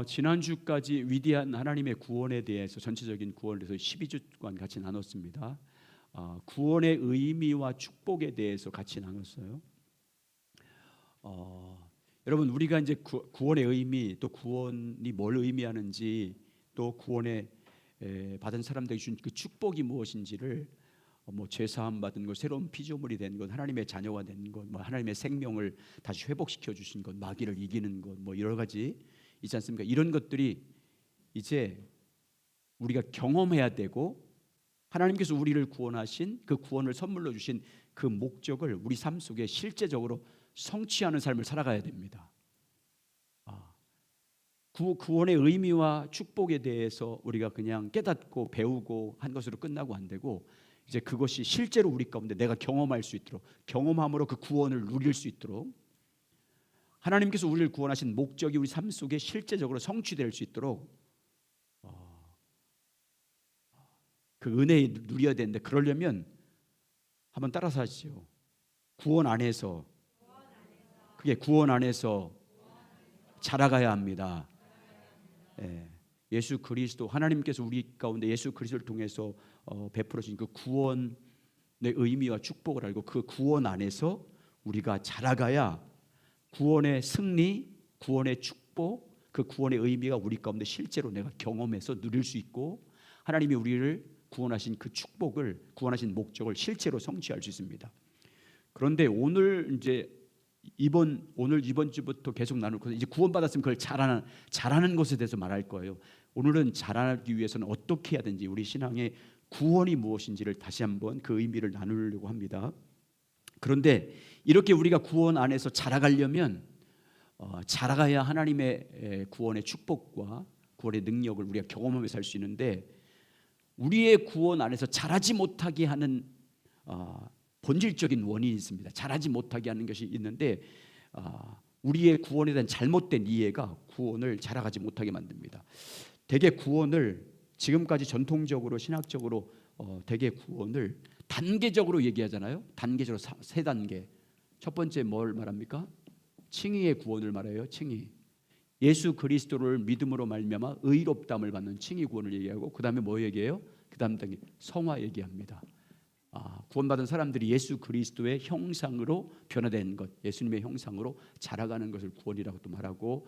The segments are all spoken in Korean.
지난주까지 위대한 하나님의 구원에 대해서 전체적인 구원에 대해서 12주간 같이 나눴습니다. 구원의 의미와 축복에 대해서 같이 나눴어요. 여러분, 우리가 이제 구원의 의미, 또 구원이 뭘 의미하는지, 또 구원에 받은 사람들에게 준 그 축복이 무엇인지를 죄 사함 받은 것, 새로운 피조물이 된 것, 하나님의 자녀가 된 것, 하나님의 생명을 다시 회복시켜 주신 것, 마귀를 이기는 것, 여러 가지 있지 않습니까? 이런 것들이 이제 우리가 경험해야 되고, 하나님께서 우리를 구원하신 그 구원을 선물로 주신 그 목적을 우리 삶 속에 실제적으로 성취하는 삶을 살아가야 됩니다. 구원의 의미와 축복에 대해서 우리가 그냥 깨닫고 배우고 한 것으로 끝나고 안 되고, 이제 그것이 실제로 우리 가운데 내가 경험할 수 있도록, 경험함으로 그 구원을 누릴 수 있도록, 하나님께서 우리를 구원하신 목적이 우리 삶 속에 실제적으로 성취될 수 있도록 그 은혜에 누려야 되는데, 그러려면 한번 따라서 하시죠. 구원 안에서, 그게 구원 안에서 자라가야 합니다. 예수 그리스도, 하나님께서 우리 가운데 예수 그리스도를 통해서 베풀어 주신 그 구원의 의미와 축복을 알고 그 구원 안에서 우리가 자라가야 구원의 승리, 구원의 축복, 그 구원의 의미가 우리 가운데 실제로 내가 경험해서 누릴 수 있고, 하나님이 우리를 구원하신 그 축복을, 구원하신 목적을 실제로 성취할 수 있습니다. 그런데 오늘 이번 주부터 계속 나눌 것은, 이제 구원받았으면 그걸 잘하는 것에 대해서 말할 거예요. 오늘은 잘하기 위해서는 어떻게 해야 되는지, 우리 신앙의 구원이 무엇인지를 다시 한번 그 의미를 나누려고 합니다. 그런데 이렇게 우리가 구원 안에서 자라가려면 자라가야 하나님의 구원의 축복과 구원의 능력을 우리가 경험하며 살 수 있는데, 우리의 구원 안에서 자라지 못하게 하는 본질적인 원인이 있습니다. 자라지 못하게 하는 것이 있는데, 우리의 구원에 대한 잘못된 이해가 구원을 자라가지 못하게 만듭니다. 대개 구원을 지금까지 전통적으로 신학적으로 대개 구원을 단계적으로 얘기하잖아요. 단계적으로 세 단계. 첫 번째 뭘 말합니까? 칭의의 구원을 말해요. 칭의. 예수 그리스도를 믿음으로 말미암아 의롭다함을 받는 칭의 구원을 얘기하고, 그 다음에 뭐 얘기해요? 그 다음 단계 성화 얘기합니다. 구원받은 사람들이 예수 그리스도의 형상으로 변화된 것, 예수님의 형상으로 자라가는 것을 구원이라고 또 말하고,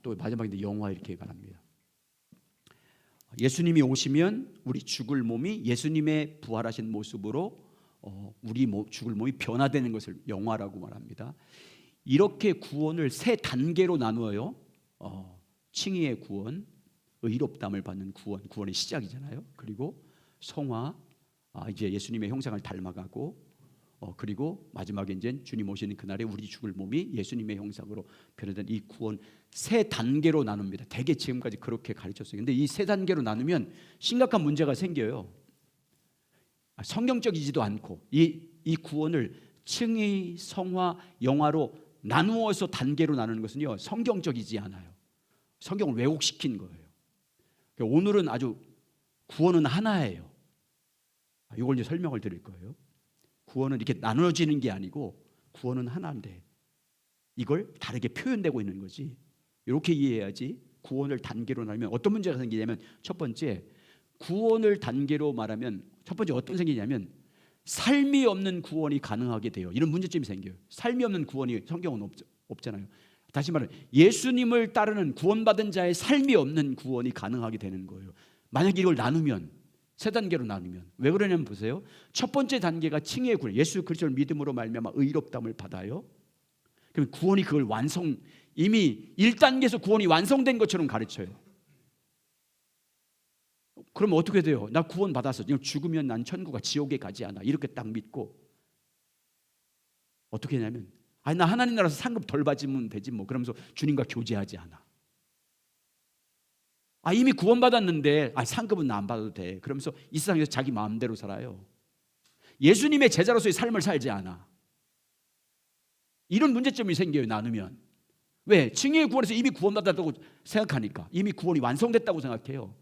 또 마지막에 영화 이렇게 말합니다. 예수님이 오시면 우리 죽을 몸이 예수님의 부활하신 모습으로 우리 죽을 몸이 변화되는 것을 영화라고 말합니다. 이렇게 구원을 세 단계로 나누어요. 칭의의 구원, 의롭다함을 받는 구원, 구원의 시작이잖아요. 그리고 성화, 이제 예수님의 형상을 닮아가고, 그리고 마지막에 이제 주님 오시는 그날에 우리 죽을 몸이 예수님의 형상으로 변화된 이 구원, 세 단계로 나눕니다. 대개 지금까지 그렇게 가르쳤어요. 근데 이 세 단계로 나누면 심각한 문제가 생겨요. 성경적이지도 않고, 이 구원을 칭의, 성화, 영화로 나누어서 단계로 나누는 것은요, 성경적이지 않아요. 성경을 왜곡시킨 거예요. 오늘은 아주 구원은 하나예요. 이걸 이제 설명을 드릴 거예요. 구원은 이렇게 나눠지는 게 아니고 구원은 하나인데 이걸 다르게 표현되고 있는 거지. 이렇게 이해해야지. 구원을 단계로 나누면 어떤 문제가 생기냐면, 첫 번째, 구원을 단계로 말하면 첫 번째 어떤 생기냐면, 삶이 없는 구원이 가능하게 돼요. 이런 문제점이 생겨요. 삶이 없는 구원이 성경은 없잖아요. 다시 말해, 예수님을 따르는 구원받은 자의 삶이 없는 구원이 가능하게 되는 거예요. 만약 이걸 나누면, 세 단계로 나누면 왜 그러냐면 보세요. 첫 번째 단계가 칭의의 구원, 예수 그리스도를 믿음으로 말미암아 의롭다함을 받아요. 그럼 구원이 그걸 이미 1단계에서 구원이 완성된 것처럼 가르쳐요. 그러면 어떻게 돼요? 나 구원 받았어. 죽으면 난 천국과 지옥에 가지 않아. 이렇게 딱 믿고 어떻게 하냐면, 나 하나님 나라에서 상급 덜 받으면 되지 뭐, 그러면서 주님과 교제하지 않아. 이미 구원받았는데 상급은 나 안 받아도 돼. 그러면서 이 세상에서 자기 마음대로 살아요. 예수님의 제자로서의 삶을 살지 않아. 이런 문제점이 생겨요, 나누면. 왜? 칭의의 구원에서 이미 구원받았다고 생각하니까, 이미 구원이 완성됐다고 생각해요.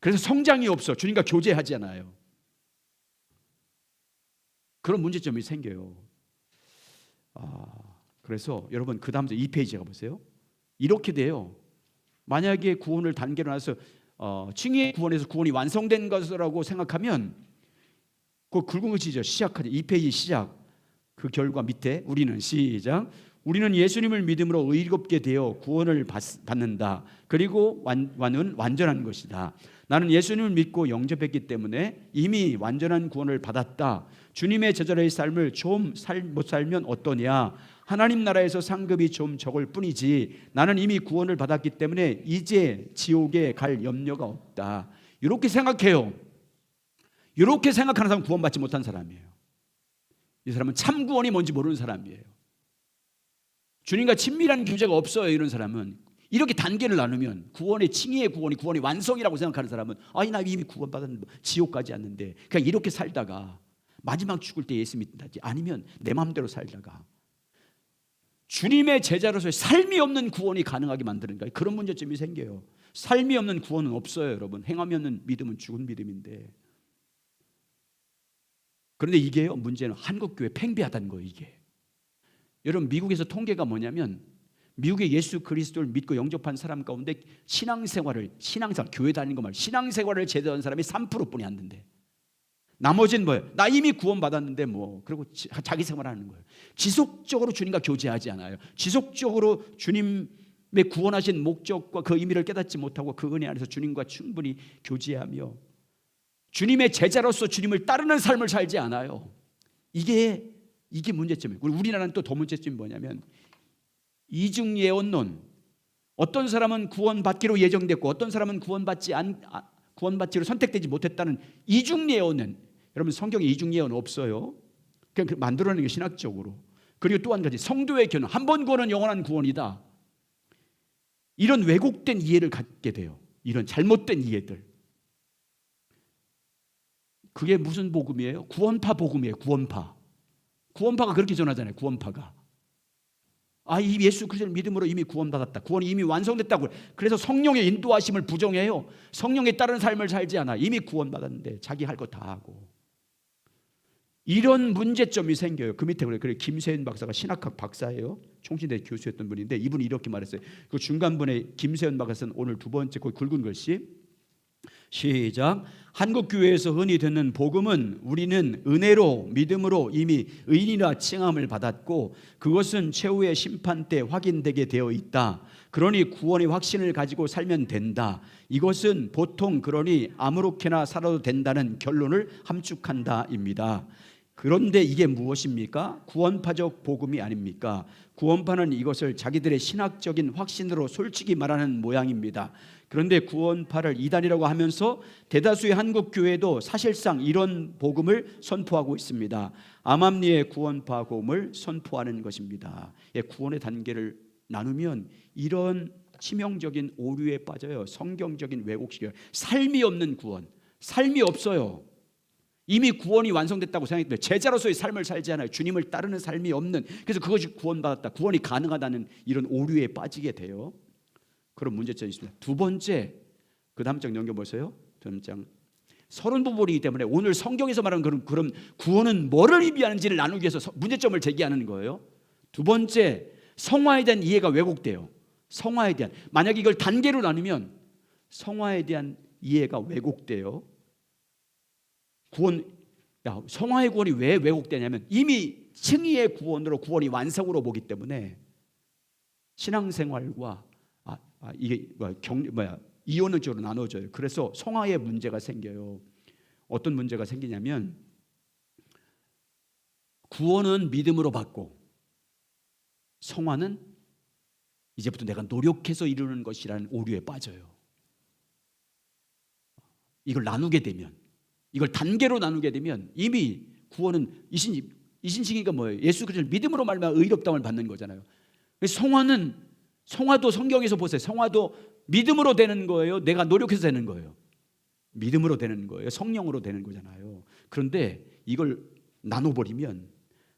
그래서 성장이 없어. 주님과 교제하지 않아요. 그런 문제점이 생겨요. 그래서 여러분 그 다음 2페이지 가보세요. 이렇게 돼요. 만약에 구원을 단계로 나눠서 칭의의 구원에서 구원이 완성된 것이라고 생각하면 그 굵은 것이죠. 시작하죠. 2페이지 시작. 그 결과 밑에 우리는 시작. 우리는 예수님을 믿음으로 의롭게 되어 구원을 받는다. 그리고 완전한 것이다. 나는 예수님을 믿고 영접했기 때문에 이미 완전한 구원을 받았다. 주님의 제자로의 삶을 좀 못 살면 어떠냐? 하나님 나라에서 상급이 좀 적을 뿐이지 나는 이미 구원을 받았기 때문에 이제 지옥에 갈 염려가 없다. 이렇게 생각해요. 이렇게 생각하는 사람은 구원받지 못한 사람이에요. 이 사람은 참 구원이 뭔지 모르는 사람이에요. 주님과 친밀한 교제가 없어요. 이런 사람은 이렇게 단계를 나누면 구원의 칭의의 구원이 완성이라고 생각하는 사람은 아니 나 이미 구원받았는데 지옥 가지 않는데 그냥 이렇게 살다가 마지막 죽을 때 예수 믿는다지 아니면 내 마음대로 살다가 주님의 제자로서의 삶이 없는 구원이 가능하게 만드는 거예요. 그런 문제점이 생겨요. 삶이 없는 구원은 없어요. 여러분 행함이 없는 믿음은 죽은 믿음인데 그런데 이게요 문제는 한국교회 팽배하다는 거예요. 이게 여러분 미국에서 통계가 뭐냐면 미국의 예수 그리스도를 믿고 영접한 사람 가운데 신앙생활 교회 다니는 거 말고 신앙생활을 제대로 한 사람이 3%뿐이 안 된대. 나머지는 뭐예요? 나 이미 구원받았는데 뭐 그리고 자기 생활하는 거예요. 지속적으로 주님과 교제하지 않아요. 지속적으로 주님의 구원하신 목적과 그 의미를 깨닫지 못하고 그 은혜 안에서 주님과 충분히 교제하며 주님의 제자로서 주님을 따르는 삶을 살지 않아요. 이게 문제점이에요. 우리나라는 또 더 문제점이 뭐냐면 이중 예언론. 어떤 사람은 구원받기로 예정됐고 어떤 사람은 구원받기로 선택되지 못했다는 이중 예언은 여러분 성경에 이중 예언 없어요. 그냥 만들어내는 게 신학적으로. 그리고 또 한 가지 성도의 견우. 한 번 구원은 영원한 구원이다. 이런 왜곡된 이해를 갖게 돼요. 이런 잘못된 이해들. 그게 무슨 복음이에요? 구원파 복음이에요. 구원파가 그렇게 전하잖아요. 구원파가 이 예수 그리스도를 믿음으로 이미 구원받았다. 구원이 이미 완성됐다고. 그래서 성령의 인도하심을 부정해요. 성령에 따른 삶을 살지 않아. 이미 구원받았는데 자기 할 거 다 하고. 이런 문제점이 생겨요. 그 밑에 그래 김세현 박사가 신학학 박사예요. 총신대 교수였던 분인데 이분이 이렇게 말했어요. 그 중간분에 김세현 박사는 오늘 두 번째 거기 굵은 글씨 시작. 한국교회에서 흔히 듣는 복음은 우리는 은혜로 믿음으로 이미 의인이라 칭함을 받았고 그것은 최후의 심판 때 확인되게 되어 있다. 그러니 구원의 확신을 가지고 살면 된다. 이것은 보통 그러니 아무렇게나 살아도 된다는 결론을 함축한다입니다. 그런데 이게 무엇입니까? 구원파적 복음이 아닙니까? 구원파는 이것을 자기들의 신학적인 확신으로 솔직히 말하는 모양입니다. 그런데 구원파를 이단이라고 하면서 대다수의 한국 교회도 사실상 이런 복음을 선포하고 있습니다. 암암리의 구원파 복음을 선포하는 것입니다. 구원의 단계를 나누면 이런 치명적인 오류에 빠져요. 성경적인 왜곡식이에요. 삶이 없는 구원, 삶이 없어요. 이미 구원이 완성됐다고 생각했는데 제자로서의 삶을 살지 않아요. 주님을 따르는 삶이 없는. 그래서 그것이 구원받았다, 구원이 가능하다는 이런 오류에 빠지게 돼요. 그런 문제점이 있습니다. 두 번째, 그 다음 장 넘겨보세요. 두 다음 장. 서론 부분이기 때문에 오늘 성경에서 말하는 그런 구원은 뭐를 의미하는지를 나누기 위해서 문제점을 제기하는 거예요. 두 번째, 성화에 대한 이해가 왜곡돼요. 성화에 대한, 만약 이걸 단계로 나누면 성화에 대한 이해가 왜곡돼요. 성화의 구원이 왜 왜곡되냐면 이미 칭의의 구원으로 구원이 완성으로 보기 때문에 신앙생활과 이게 이원적으로 나눠져요. 그래서 성화의 문제가 생겨요. 어떤 문제가 생기냐면 구원은 믿음으로 받고 성화는 이제부터 내가 노력해서 이루는 것이라는 오류에 빠져요. 이걸 나누게 되면, 이걸 단계로 나누게 되면 이미 구원은 이신칭의가 뭐예요? 예수 그리스도를 믿음으로 말미암아 의롭다함을 받는 거잖아요. 성화도 성경에서 보세요. 성화도 믿음으로 되는 거예요? 내가 노력해서 되는 거예요? 믿음으로 되는 거예요. 성령으로 되는 거잖아요. 그런데 이걸 나눠버리면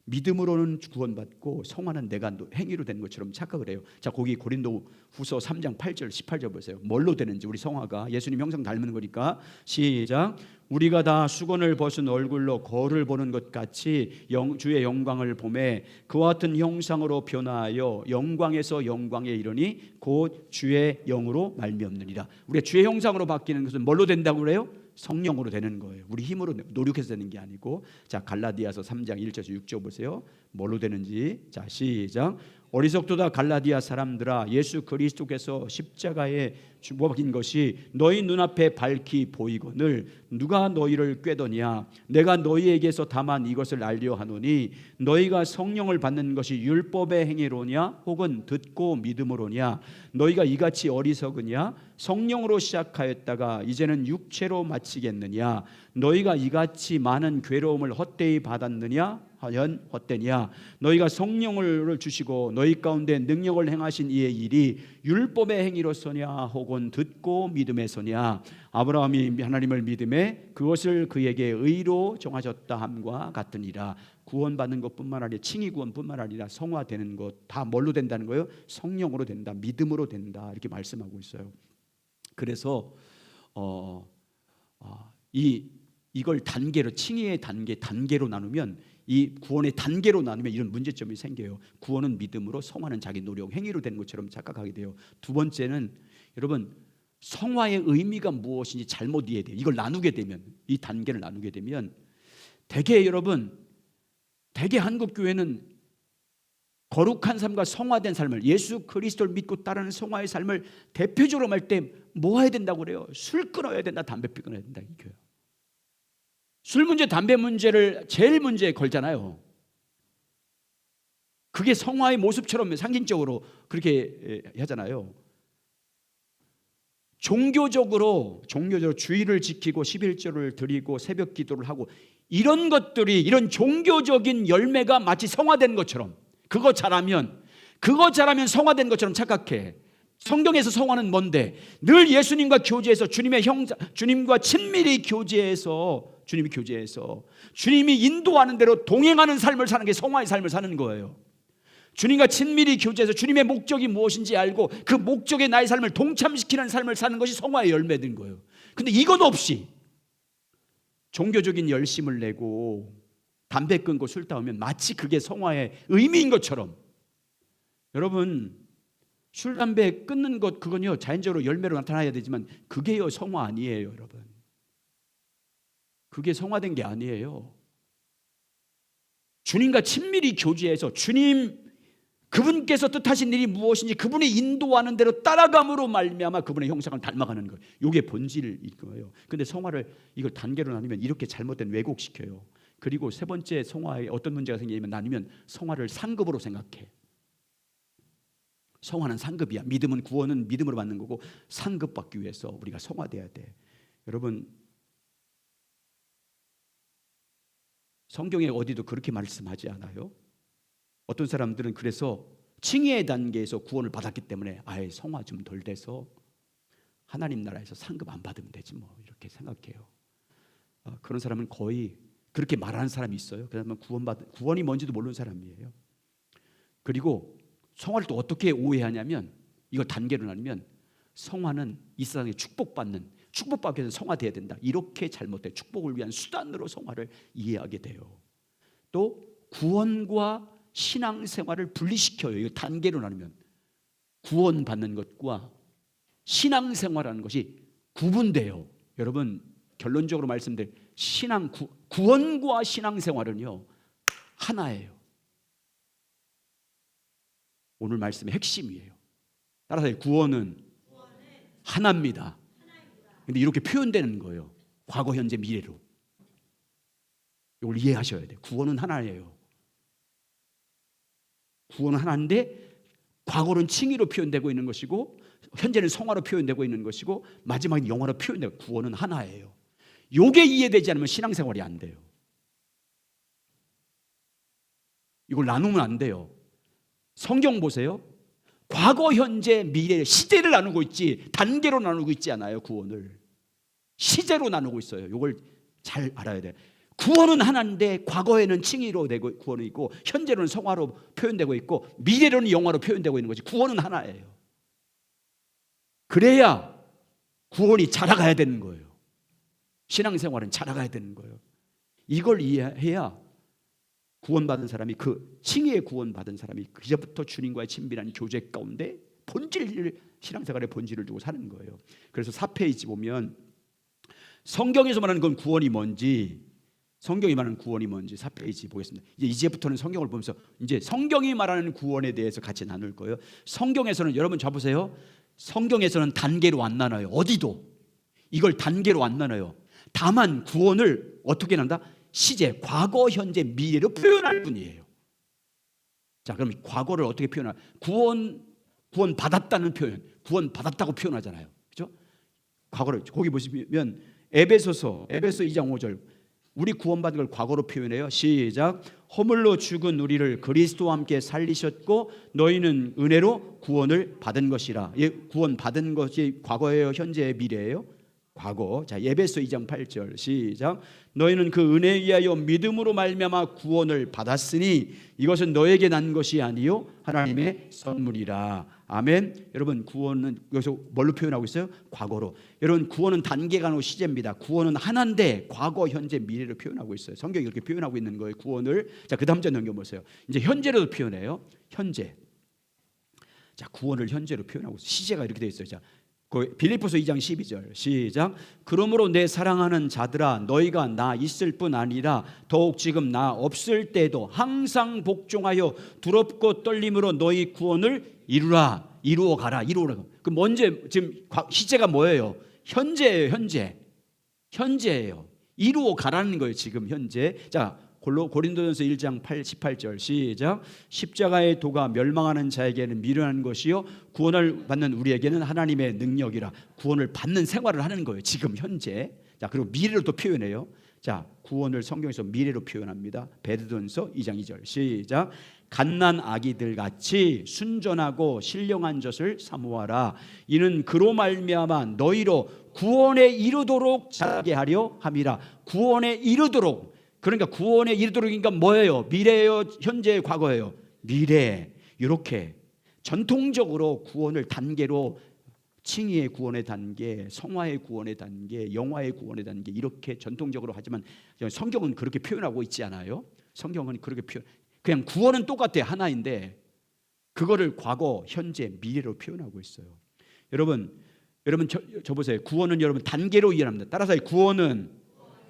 믿음으로는 구원받고 성화는 내가 행위로 되는 것처럼 착각을 해요. 자, 거기 고린도후서 3장 8절 18절 보세요. 뭘로 되는지, 우리 성화가 예수님 형상 닮은 거니까 시작. 우리가 다 수건을 벗은 얼굴로 거울을 보는 것 같이 주의 영광을 보매 그와 같은 형상으로 변화하여 영광에서 영광에 이르니 곧 주의 영으로 말미암느니라. 우리가 주의 형상으로 바뀌는 것은 뭘로 된다고 그래요? 성령으로 되는 거예요. 우리 힘으로 노력해서 되는 게 아니고. 자, 갈라디아서 3장 1절에서 6절 보세요. 뭘로 되는지. 자, 시작. 어리석도다 갈라디아 사람들아, 예수 그리스도께서 십자가에 죽어박힌 것이 너희 눈앞에 밝히 보이거늘 누가 너희를 꾀더냐. 내가 너희에게서 다만 이것을 알려 하노니 너희가 성령을 받는 것이 율법의 행위로냐 혹은 듣고 믿음으로냐. 너희가 이같이 어리석으냐. 성령으로 시작하였다가 이제는 육체로 마치겠느냐. 너희가 이같이 많은 괴로움을 헛되이 받았느냐 하연 헛되냐. 너희가 성령을 주시고 너희 가운데 능력을 행하신 이의 일이 율법의 행위로서냐 혹은 듣고 믿음에서냐. 아브라함이 하나님을 믿음에 그것을 그에게 의로 정하셨다 함과 같으니라. 구원받는 것뿐만 아니라 칭의 구원뿐만 아니라 성화되는 것 다 뭘로 된다는 거예요? 성령으로 된다, 믿음으로 된다, 이렇게 말씀하고 있어요. 그래서 이걸 단계로, 칭의의 단계로 나누면, 이 구원의 단계로 나누면 이런 문제점이 생겨요. 구원은 믿음으로, 성화는 자기 노력, 행위로 되는 것처럼 착각하게 돼요. 두 번째는 여러분, 성화의 의미가 무엇인지 잘못 이해돼요. 이걸 나누게 되면, 이 단계를 나누게 되면 대개 한국 교회는 거룩한 삶과 성화된 삶을, 예수 그리스도를 믿고 따르는 성화의 삶을 대표적으로 말 때 뭐 해야 된다고 그래요? 술 끊어야 된다, 담배 끊어야 된다, 이거예요. 술 문제, 담배 문제를 제일 문제에 걸잖아요. 그게 성화의 모습처럼 상징적으로 그렇게 하잖아요. 종교적으로 주의를 지키고 11조를 드리고 새벽 기도를 하고 이런 것들이, 이런 종교적인 열매가 마치 성화된 것처럼, 그거 잘하면 성화된 것처럼 착각해. 성경에서 성화는 뭔데? 늘 예수님과 교제해서 주님과 친밀히 교제해서 주님이 인도하는 대로 동행하는 삶을 사는 게 성화의 삶을 사는 거예요. 주님과 친밀히 교제해서 주님의 목적이 무엇인지 알고 그 목적에 나의 삶을 동참시키는 삶을 사는 것이 성화의 열매된 거예요. 근데 이것 없이 종교적인 열심을 내고 담배 끊고 술 따우면 마치 그게 성화의 의미인 것처럼, 여러분, 술, 담배 끊는 것, 그건요 자연적으로 열매로 나타나야 되지만 그게요 성화 아니에요. 여러분, 그게 성화된 게 아니에요. 주님과 친밀히 교제해서 그분께서 뜻하신 일이 무엇인지 그분이 인도하는 대로 따라감으로 말미암아 그분의 형상을 닮아가는 거예요. 이게 본질일 거예요. 근데 성화를 이걸 단계로 나누면 이렇게 잘못된 왜곡시켜요. 그리고 세 번째, 성화에 어떤 문제가 생기냐면, 나누면 성화를 상급으로 생각해. 성화는 상급이야. 믿음은, 구원은 믿음으로 받는 거고, 상급받기 위해서 우리가 성화돼야 돼. 여러분, 성경에 어디도 그렇게 말씀하지 않아요? 어떤 사람들은 그래서 칭의의 단계에서 구원을 받았기 때문에 아예 성화 좀 덜 돼서 하나님 나라에서 상급 안 받으면 되지 뭐, 이렇게 생각해요. 그런 사람은 거의 그렇게 말하는 사람이 있어요. 그러면 구원이 뭔지도 모르는 사람이에요. 그리고 성화를 또 어떻게 오해하냐면, 이거 단계로 나누면 성화는 이 세상에 축복받기 위해서 성화돼야 된다, 이렇게 잘못돼 축복을 위한 수단으로 성화를 이해하게 돼요. 또 구원과 신앙생활을 분리시켜요. 이거 단계로 나누면 구원받는 것과 신앙생활하는 것이 구분돼요. 여러분, 결론적으로 말씀드릴 구원과 신앙생활은요 하나예요. 오늘 말씀의 핵심이에요. 따라서 구원은 하나입니다. 근데 이렇게 표현되는 거예요. 과거, 현재, 미래로. 이걸 이해하셔야 돼요. 구원은 하나예요. 구원은 하나인데 과거는 칭의로 표현되고 있는 것이고, 현재는 성화로 표현되고 있는 것이고, 마지막엔 영화로 표현되고, 구원은 하나예요. 이게 이해되지 않으면 신앙생활이 안 돼요. 이걸 나누면 안 돼요. 성경 보세요. 과거, 현재, 미래, 시제를 나누고 있지 단계로 나누고 있지 않아요. 구원을 시제로 나누고 있어요. 이걸 잘 알아야 돼요. 구원은 하나인데 과거에는 칭의로 되고 구원이 있고 현재로는 성화로 표현되고 있고 미래로는 영화로 표현되고 있는 거지. 구원은 하나예요. 그래야 구원이 자라가야 되는 거예요. 신앙생활은 자라가야 되는 거예요. 이걸 이해해야 구원받은 사람이, 그 칭의에 구원받은 사람이 그제부터 주님과의 친밀한 교제 가운데 신앙생활의 본질을 두고 사는 거예요. 그래서 4페이지 보면 성경에서 말하는 건 구원이 뭔지, 성경이 말하는 구원이 뭔지 4페이지 보겠습니다. 이제부터는 성경을 보면서 이제 성경이 말하는 구원에 대해서 같이 나눌 거예요. 성경에서는, 여러분 잡으세요. 성경에서는 단계로 안 나눠요. 어디도 이걸 단계로 안 나눠요. 다만 구원을 어떻게 난다? 시제, 과거, 현재, 미래로 표현할 뿐이에요. 자, 그럼 과거를 어떻게 표현할? 구원 받았다는 표현, 구원 받았다고 표현하잖아요. 그렇죠? 과거를 거기 보시면 에베소서 2장 5절, 우리 구원받은 걸 과거로 표현해요. 시작. 허물로 죽은 우리를 그리스도와 함께 살리셨고 너희는 은혜로 구원을 받은 것이라. 구원 받은 것이 과거예요, 현재예요, 미래예요? 과거. 자, 에베소 2장 8절 시작. 너희는 그 은혜에 의하여 믿음으로 말미암아 구원을 받았으니 이것은 너에게 난 것이 아니요 하나님의 선물이라. 아멘. 여러분, 구원은 여기서 뭘로 표현하고 있어요? 과거로. 여러분, 구원은 단계가 아니고 시제입니다. 구원은 하나인데 과거, 현재, 미래로 표현하고 있어요. 성경이 그렇게 표현하고 있는 거예요, 구원을. 자, 그 다음 절 넘겨보세요. 이제 현재로도 표현해요. 현재. 자, 구원을 현재로 표현하고 있어요. 시제가 이렇게 되어 있어요. 자, 빌립보서 2장 12절 시작. 그러므로 내 사랑하는 자들아, 너희가 나 있을 뿐 아니라 더욱 지금 나 없을 때도 항상 복종하여 두렵고 떨림으로 너희 구원을 이루어 가라. 그 먼저 지금 시제가 뭐예요? 현재예요. 현재예요. 이루어 가라는 거예요, 지금 현재. 자, 고린도전서 1장 18절 시작. 십자가의 도가 멸망하는 자에게는 미련한 것이요 구원을 받는 우리에게는 하나님의 능력이라. 구원을 받는 생활을 하는 거예요, 지금 현재. 자, 그리고 미래로 또 표현해요. 자, 구원을 성경에서 미래로 표현합니다. 베드로전서 2장 2절 시작. 갓난 아기들 같이 순전하고 신령한 젖을 사모하라. 이는 그로 말미암아 너희로 구원에 이르도록 자라게 하려 함이라. 구원에 이르도록. 그러니까 구원에 이르도록이니까 뭐예요? 미래예요, 현재예요, 과거예요? 미래. 이렇게 전통적으로 구원을 단계로, 칭의의 구원의 단계, 성화의 구원의 단계, 영화의 구원의 단계, 이렇게 전통적으로 하지만 성경은 그렇게 표현하고 있지 않아요. 성경은 그렇게 그냥 구원은 똑같아요, 하나인데 그거를 과거, 현재, 미래로 표현하고 있어요. 여러분 저 보세요. 구원은 여러분 단계로 이해합니다. 따라서 구원은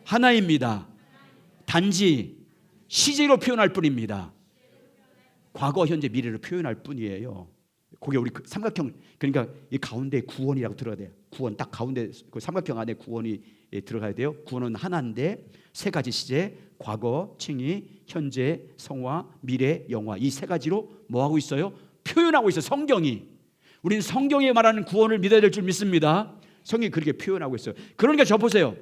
하나입니다. 단지 시제로 표현할 뿐입니다. 과거, 현재, 미래로 표현할 뿐이에요. 거기 우리 삼각형, 그러니까 이 가운데 구원이라고 들어가야 돼요. 구원 딱 가운데 그 삼각형 안에 구원이 들어가야 돼요. 구원은 하나인데 세 가지 시제, 과거, 칭의, 현재, 성화, 미래, 영화, 이 세 가지로 뭐 하고 있어요? 표현하고 있어요, 성경이. 우리는 성경에 말하는 구원을 믿어야 될 줄 믿습니다. 성경이 그렇게 표현하고 있어요. 그러니까 저 보세요.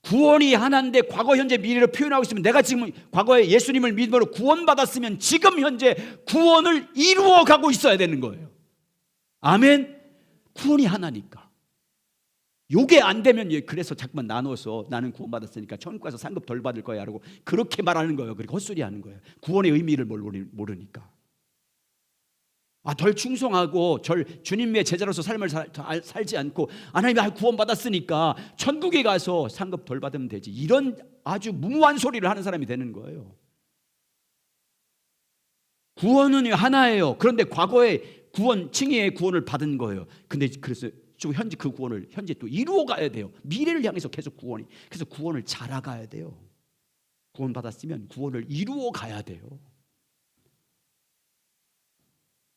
구원이 하나인데 과거, 현재, 미래로 표현하고 있으면, 내가 지금 과거에 예수님을 믿음으로 구원받았으면 지금 현재 구원을 이루어가고 있어야 되는 거예요. 아멘. 구원이 하나니까. 요게 안 되면, 그래서 자꾸만 나눠서 나는 구원받았으니까 천국 가서 상급 덜 받을 거야 라고 그렇게 말하는 거예요. 그렇게 헛소리 하는 거예요. 구원의 의미를 모르니까. 덜 충성하고 주님의 제자로서 삶을 살지 않고 하나님이 구원받았으니까 천국에 가서 상급 덜 받으면 되지, 이런 아주 무모한 소리를 하는 사람이 되는 거예요. 구원은 하나예요. 그런데 과거에 칭의의 구원을 받은 거예요. 근데 그래서 현재 그 구원을 현재 또 이루어 가야 돼요. 미래를 향해서 계속 그래서 구원을 자라가야 돼요. 구원 받았으면 구원을 이루어 가야 돼요.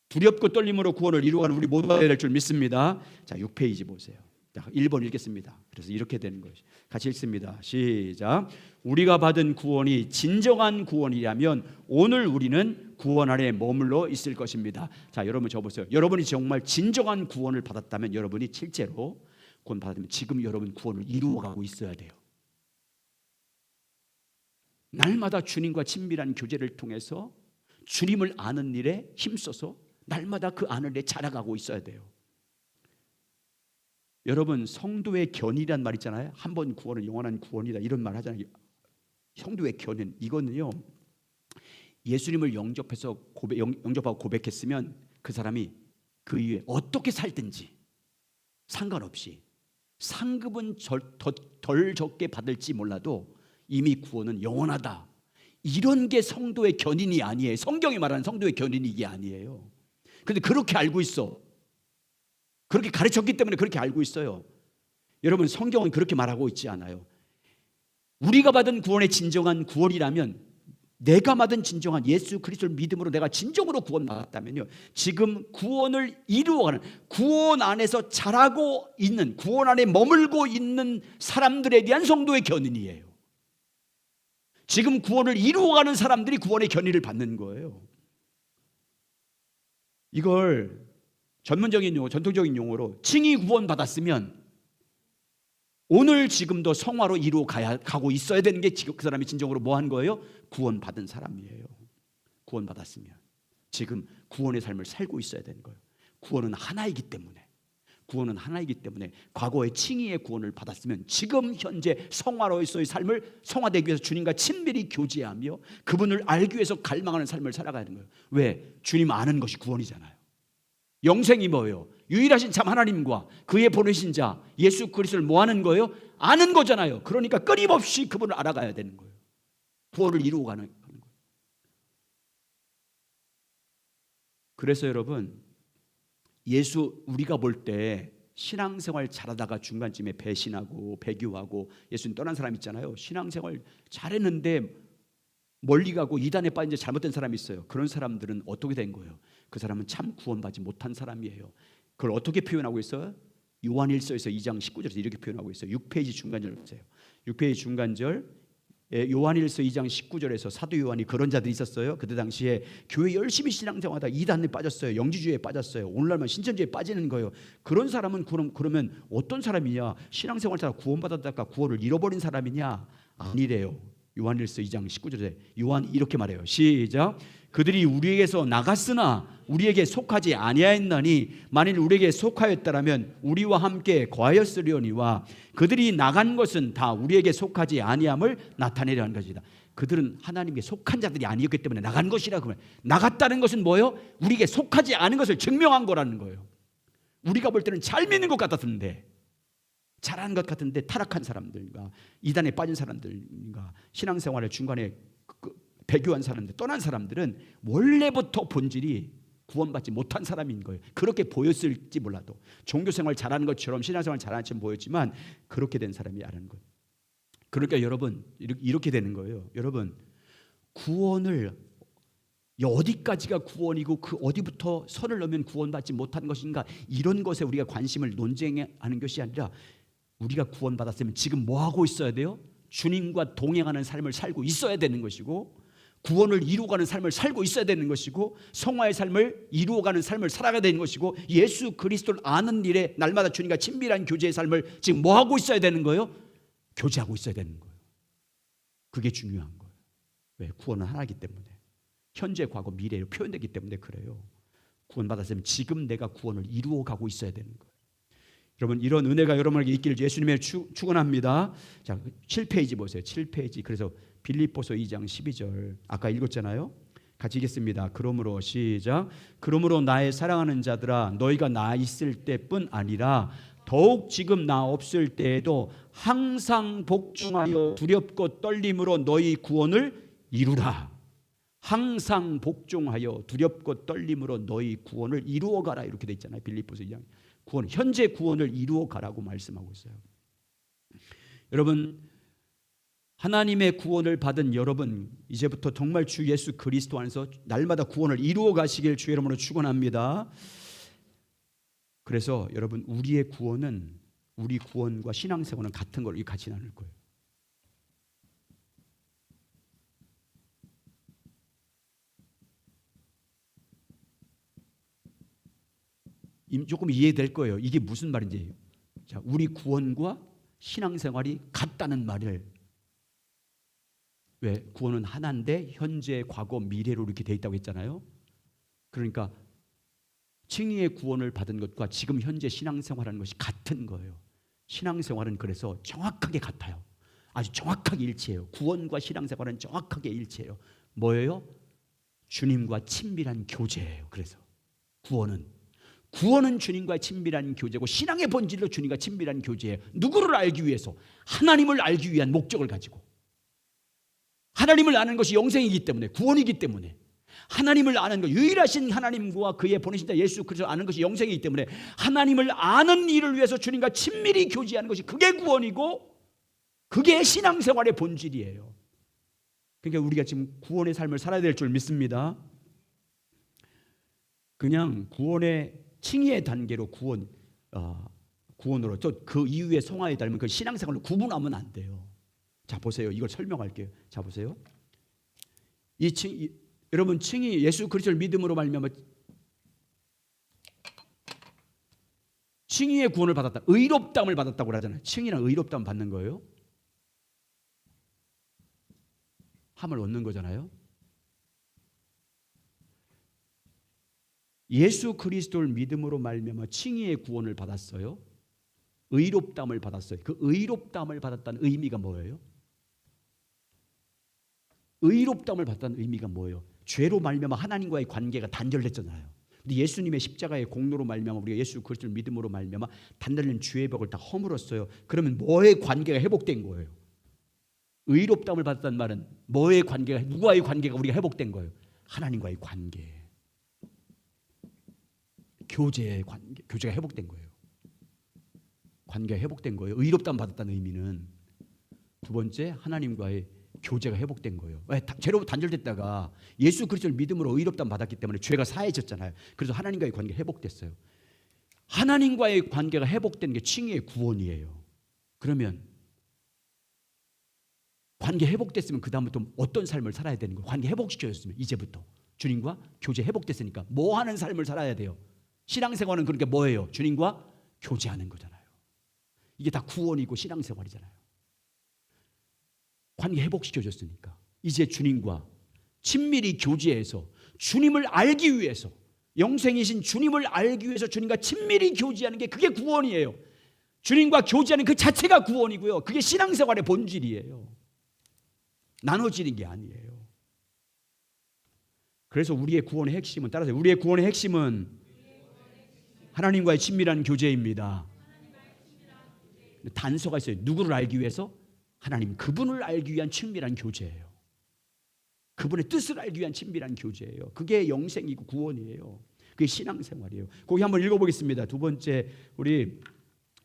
두렵고 떨림으로 구원을 이루어가는 우리 모두가 될 줄 믿습니다. 자, 6페이지 보세요. 자, 1번 읽겠습니다. 그래서 이렇게 되는 거예요. 같이 읽습니다. 시작. 우리가 받은 구원이 진정한 구원이라면 오늘 우리는 구원 안에 머물러 있을 것입니다. 자, 여러분 저 보세요. 여러분이 정말 진정한 구원을 받았다면, 여러분이 실제로 구원 받았다면 지금 여러분 구원을 이루어가고 있어야 돼요. 날마다 주님과 친밀한 교제를 통해서 주님을 아는 일에 힘써서 날마다 그 아는 일에 자라가고 있어야 돼요. 여러분, 성도의 견이란 말 있잖아요. 한 번 구원은 영원한 구원이다, 이런 말 하잖아요. 성도의 견은 이거는요, 예수님을 영접하고 고백했으면 그 사람이 그 이후에 어떻게 살든지 상관없이 상급은 덜 적게 받을지 몰라도 이미 구원은 영원하다, 이런 게 성도의 견인이 아니에요. 성경이 말하는 성도의 견인이 이게 아니에요. 그런데 그렇게 알고 있어. 그렇게 가르쳤기 때문에 그렇게 알고 있어요. 여러분, 성경은 그렇게 말하고 있지 않아요. 우리가 받은 구원의 진정한 구원이라면, 내가 받은 진정한 예수 그리스도를 믿음으로 내가 진정으로 구원받았다면요, 지금 구원을 이루어가는, 구원 안에서 자라고 있는, 구원 안에 머물고 있는 사람들에 대한 성도의 견인이에요. 지금 구원을 이루어가는 사람들이 구원의 견인을 받는 거예요. 이걸 전문적인 용어, 전통적인 용어로 칭의 구원받았으면 오늘 지금도 성화로 가고 있어야 되는 게 지금 그 사람이 진정으로 뭐 한 거예요? 구원받은 사람이에요. 구원받았으면 지금 구원의 삶을 살고 있어야 되는 거예요. 구원은 하나이기 때문에, 과거의 칭의의 구원을 받았으면 지금 현재 성화로서의 삶을, 성화되기 위해서 주님과 친밀히 교제하며 그분을 알기 위해서 갈망하는 삶을 살아가야 하는 거예요. 왜? 주님 아는 것이 구원이잖아요. 영생이 뭐예요? 유일하신 참 하나님과 그의 보내신 자 예수 그리스도를 뭐 하는 거예요? 아는 거잖아요. 그러니까 끊임없이 그분을 알아가야 되는 거예요. 구원을 이루어가는 거예요. 그래서 여러분, 우리가 볼 때 신앙생활 잘하다가 중간쯤에 배신하고 배교하고 예수님 떠난 사람 있잖아요. 신앙생활 잘했는데 멀리 가고 이단에 빠진 지 잘못된 사람이 있어요. 그런 사람들은 어떻게 된 거예요? 그 사람은 참 구원받지 못한 사람이에요. 그걸 어떻게 표현하고 있어요? 요한일서에서 2장 19절에서 이렇게 표현하고 있어요. 6페이지 중간절 보세요. 6페이지 중간절, 요한일서 2장 19절에서 사도 요한이 그런 자들이 있었어요. 그때 당시에 교회 열심히 신앙생활하다 이단에 빠졌어요. 영지주의에 빠졌어요. 오늘날만 신천지에 빠지는 거예요. 그런 사람은 그러면 어떤 사람이냐? 신앙생활하다 구원받았다가 구원을 잃어버린 사람이냐? 아니래요. 요한일서 2장 19절에 요한이 이렇게 말해요. 시작. 그들이 우리에게서 나갔으나 우리에게 속하지 아니하였나니 만일 우리에게 속하였더라면 우리와 함께 거하였으려니와 그들이 나간 것은 다 우리에게 속하지 아니함을 나타내려 한 것이다. 그들은 하나님께 속한 자들이 아니었기 때문에 나간 것이라고 해요. 나갔다는 것은 뭐예요? 우리에게 속하지 않은 것을 증명한 거라는 거예요. 우리가 볼 때는 잘 믿는 것 같았는데, 잘하는 것 같은데 타락한 사람들과 이단에 빠진 사람들과 신앙생활을 중간에 배교한 사람들, 떠난 사람들은 원래부터 본질이 구원받지 못한 사람인 거예요. 그렇게 보였을지 몰라도, 종교생활 잘하는 것처럼 신앙생활 잘하는 것처럼 보였지만 그렇게 된 사람이라는 거예요. 그러니까 여러분, 이렇게 되는 거예요. 여러분, 구원을 어디까지가 구원이고 그 어디부터 선을 넘으면 구원받지 못한 것인가, 이런 것에 우리가 관심을 논쟁하는 것이 아니라, 우리가 구원받았으면 지금 뭐 하고 있어야 돼요? 주님과 동행하는 삶을 살고 있어야 되는 것이고, 구원을 이루어가는 삶을 살고 있어야 되는 것이고, 성화의 삶을 이루어가는 삶을 살아가야 되는 것이고, 예수 그리스도를 아는 일에 날마다 주님과 친밀한 교제의 삶을 지금 뭐 하고 있어야 되는 거예요? 교제하고 있어야 되는 거예요. 그게 중요한 거예요. 왜? 구원은 하나이기 때문에, 현재, 과거, 미래로 표현되기 때문에 그래요. 구원받았으면 지금 내가 구원을 이루어가고 있어야 되는 거예요. 여러분, 이런 은혜가 여러분에게 있기를 예수님의 축원합니다. 자, 7페이지 보세요. 7페이지. 그래서 빌립보서 2장 12절 아까 읽었잖아요. 같이 읽겠습니다. 그러므로 시작. 그러므로 나의 사랑하는 자들아, 너희가 나 있을 때뿐 아니라 더욱 지금 나 없을 때에도 항상 복종하여 두렵고 떨림으로 너희 구원을 이루라. 항상 복종하여 두렵고 떨림으로 너희 구원을 이루어가라, 이렇게 돼 있잖아요. 빌립보서 2장. 구원, 현재 구원을 이루어가라고 말씀하고 있어요. 여러분, 하나님의 구원을 받은 여러분, 이제부터 정말 주 예수 그리스도 안에서 날마다 구원을 이루어가시길 주의 이름으로 축원합니다. 그래서 여러분, 우리의 구원은, 우리 구원과 신앙생활은 같은 걸 같이 나눌 거예요. 조금 이해될 거예요. 이게 무슨 말인지. 자, 우리 구원과 신앙생활이 같다는 말을, 왜? 구원은 하나인데 현재, 과거, 미래로 이렇게 돼 있다고 했잖아요. 그러니까 칭의의 구원을 받은 것과 지금 현재 신앙생활하는 것이 같은 거예요. 신앙생활은 그래서 정확하게 같아요. 아주 정확하게 일치해요. 구원과 신앙생활은 정확하게 일치해요. 뭐예요? 주님과 친밀한 교제예요. 그래서 구원은 주님과 친밀한 교제고, 신앙의 본질도 주님과 친밀한 교제예요. 누구를 알기 위해서? 하나님을 알기 위한 목적을 가지고. 하나님을 아는 것이 영생이기 때문에, 구원이기 때문에, 하나님을 아는 것, 유일하신 하나님과 그의 보내신 자 예수 그리스도를 아는 것이 영생이기 때문에, 하나님을 아는 일을 위해서 주님과 친밀히 교제하는 것이 그게 구원이고, 그게 신앙생활의 본질이에요. 그러니까 우리가 지금 구원의 삶을 살아야 될 줄 믿습니다. 그냥 구원의 칭의의 단계로 구원으로 또 그 이후에 성화에 닮은 그 신앙생활을 구분하면 안 돼요. 자, 보세요. 이걸 설명할게요. 자, 보세요. 여러분, 칭의, 예수 그리스도를 믿음으로 말미암아 칭의의 구원을 받았다, 의롭다함을 받았다고 하잖아요. 칭의란 의롭다함 받는 거예요. 함을 얻는 거잖아요. 예수 그리스도를 믿음으로 말미암아 칭의의 구원을 받았어요. 의롭다함을 받았어요. 그 의롭다함을 받았다는 의미가 뭐예요? 의롭다함을 받았다는 의미가 뭐예요? 죄로 말미암아 하나님과의 관계가 단절됐잖아요. 근데 예수님의 십자가의 공로로 말미암아 우리가 예수 그리스도를 믿음으로 말미암아 단절된 죄의 벽을 다 허물었어요. 그러면 뭐의 관계가 회복된 거예요? 의롭다함을 받았다는 말은 뭐의 관계가, 누구와의 관계가 우리가 회복된 거예요? 하나님과의 관계, 교제의 관계, 교제가 회복된 거예요. 관계가 회복된 거예요. 의롭다함 받았다는 의미는. 두 번째, 하나님과의 교제가 회복된 거예요. 왜? 죄로 단절됐다가 예수 그리스도를 믿음으로 의롭다함 받았기 때문에 죄가 사해졌잖아요. 그래서 하나님과의 관계가 회복됐어요. 하나님과의 관계가 회복된 게 칭의의 구원이에요. 그러면 관계 회복됐으면 그 다음부터 어떤 삶을 살아야 되는 거예요? 관계 회복시켜줬으면 이제부터 주님과 교제 회복됐으니까 뭐 하는 삶을 살아야 돼요? 신앙생활은 그러니까 뭐예요? 주님과 교제하는 거잖아요. 이게 다 구원이고 신앙생활이잖아요. 관계 회복시켜줬으니까 이제 주님과 친밀히 교제해서 주님을 알기 위해서, 영생이신 주님을 알기 위해서 주님과 친밀히 교제하는 게 그게 구원이에요. 주님과 교제하는 그 자체가 구원이고요. 그게 신앙생활의 본질이에요. 나눠지는 게 아니에요. 그래서 우리의 구원의 핵심은, 따라서 우리의 구원의 핵심은 하나님과의 친밀한 교제입니다. 단서가 있어요. 누구를 알기 위해서? 하나님, 그분을 알기 위한 친밀한 교제예요. 그분의 뜻을 알기 위한 친밀한 교제예요. 그게 영생이고 구원이에요. 그게 신앙생활이에요. 거기 한번 읽어보겠습니다. 두 번째,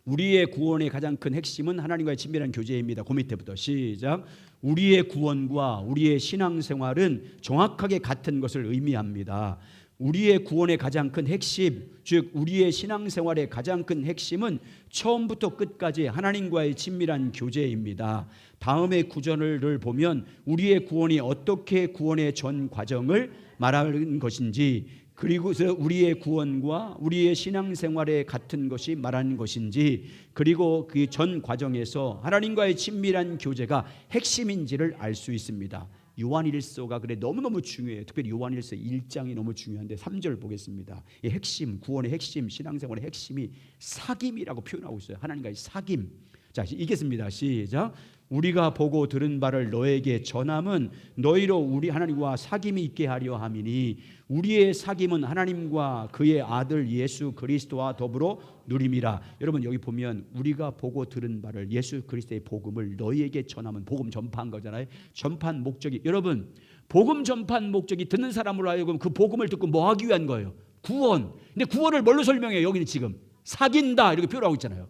우리의 구원의 가장 큰 핵심은 하나님과의 친밀한 교제입니다. 그 밑에부터 시작. 우리의 구원과 우리의 신앙생활은 정확하게 같은 것을 의미합니다. 우리의 구원의 가장 큰 핵심, 즉 우리의 신앙생활의 가장 큰 핵심은 처음부터 끝까지 하나님과의 친밀한 교제입니다. 다음의 구절을 보면 우리의 구원이 어떻게 구원의 전 과정을 말하는 것인지, 그리고 우리의 구원과 우리의 신앙생활의 같은 것이 말하는 것인지, 그리고 그 전 과정에서 하나님과의 친밀한 교제가 핵심인지를 알 수 있습니다. 요한일서가 그래 너무너무 중요해요. 특별히 요한일서 1장이 너무 중요한데 3절 보겠습니다. 이 핵심, 구원의 핵심, 신앙생활의 핵심이 사귐이라고 표현하고 있어요. 하나님과의 사귐. 자, 읽겠습니다. 시작. 우리가 보고 들은 바를 너에게 전함은 너희로 우리 하나님과 사귐이 있게 하려 함이니, 우리의 사귐은 하나님과 그의 아들 예수 그리스도와 더불어 누림이라. 여러분, 여기 보면 우리가 보고 들은 바를, 예수 그리스도의 복음을 너희에게 전함은 복음 전파한 거잖아요. 전파한 목적이, 여러분, 복음 전파한 목적이 듣는 사람으로 하여금 그 복음을 듣고 뭐 하기 위한 거예요? 구원. 근데 구원을 뭘로 설명해요? 여기는 지금 사귄다 이렇게 표현하고 있잖아요.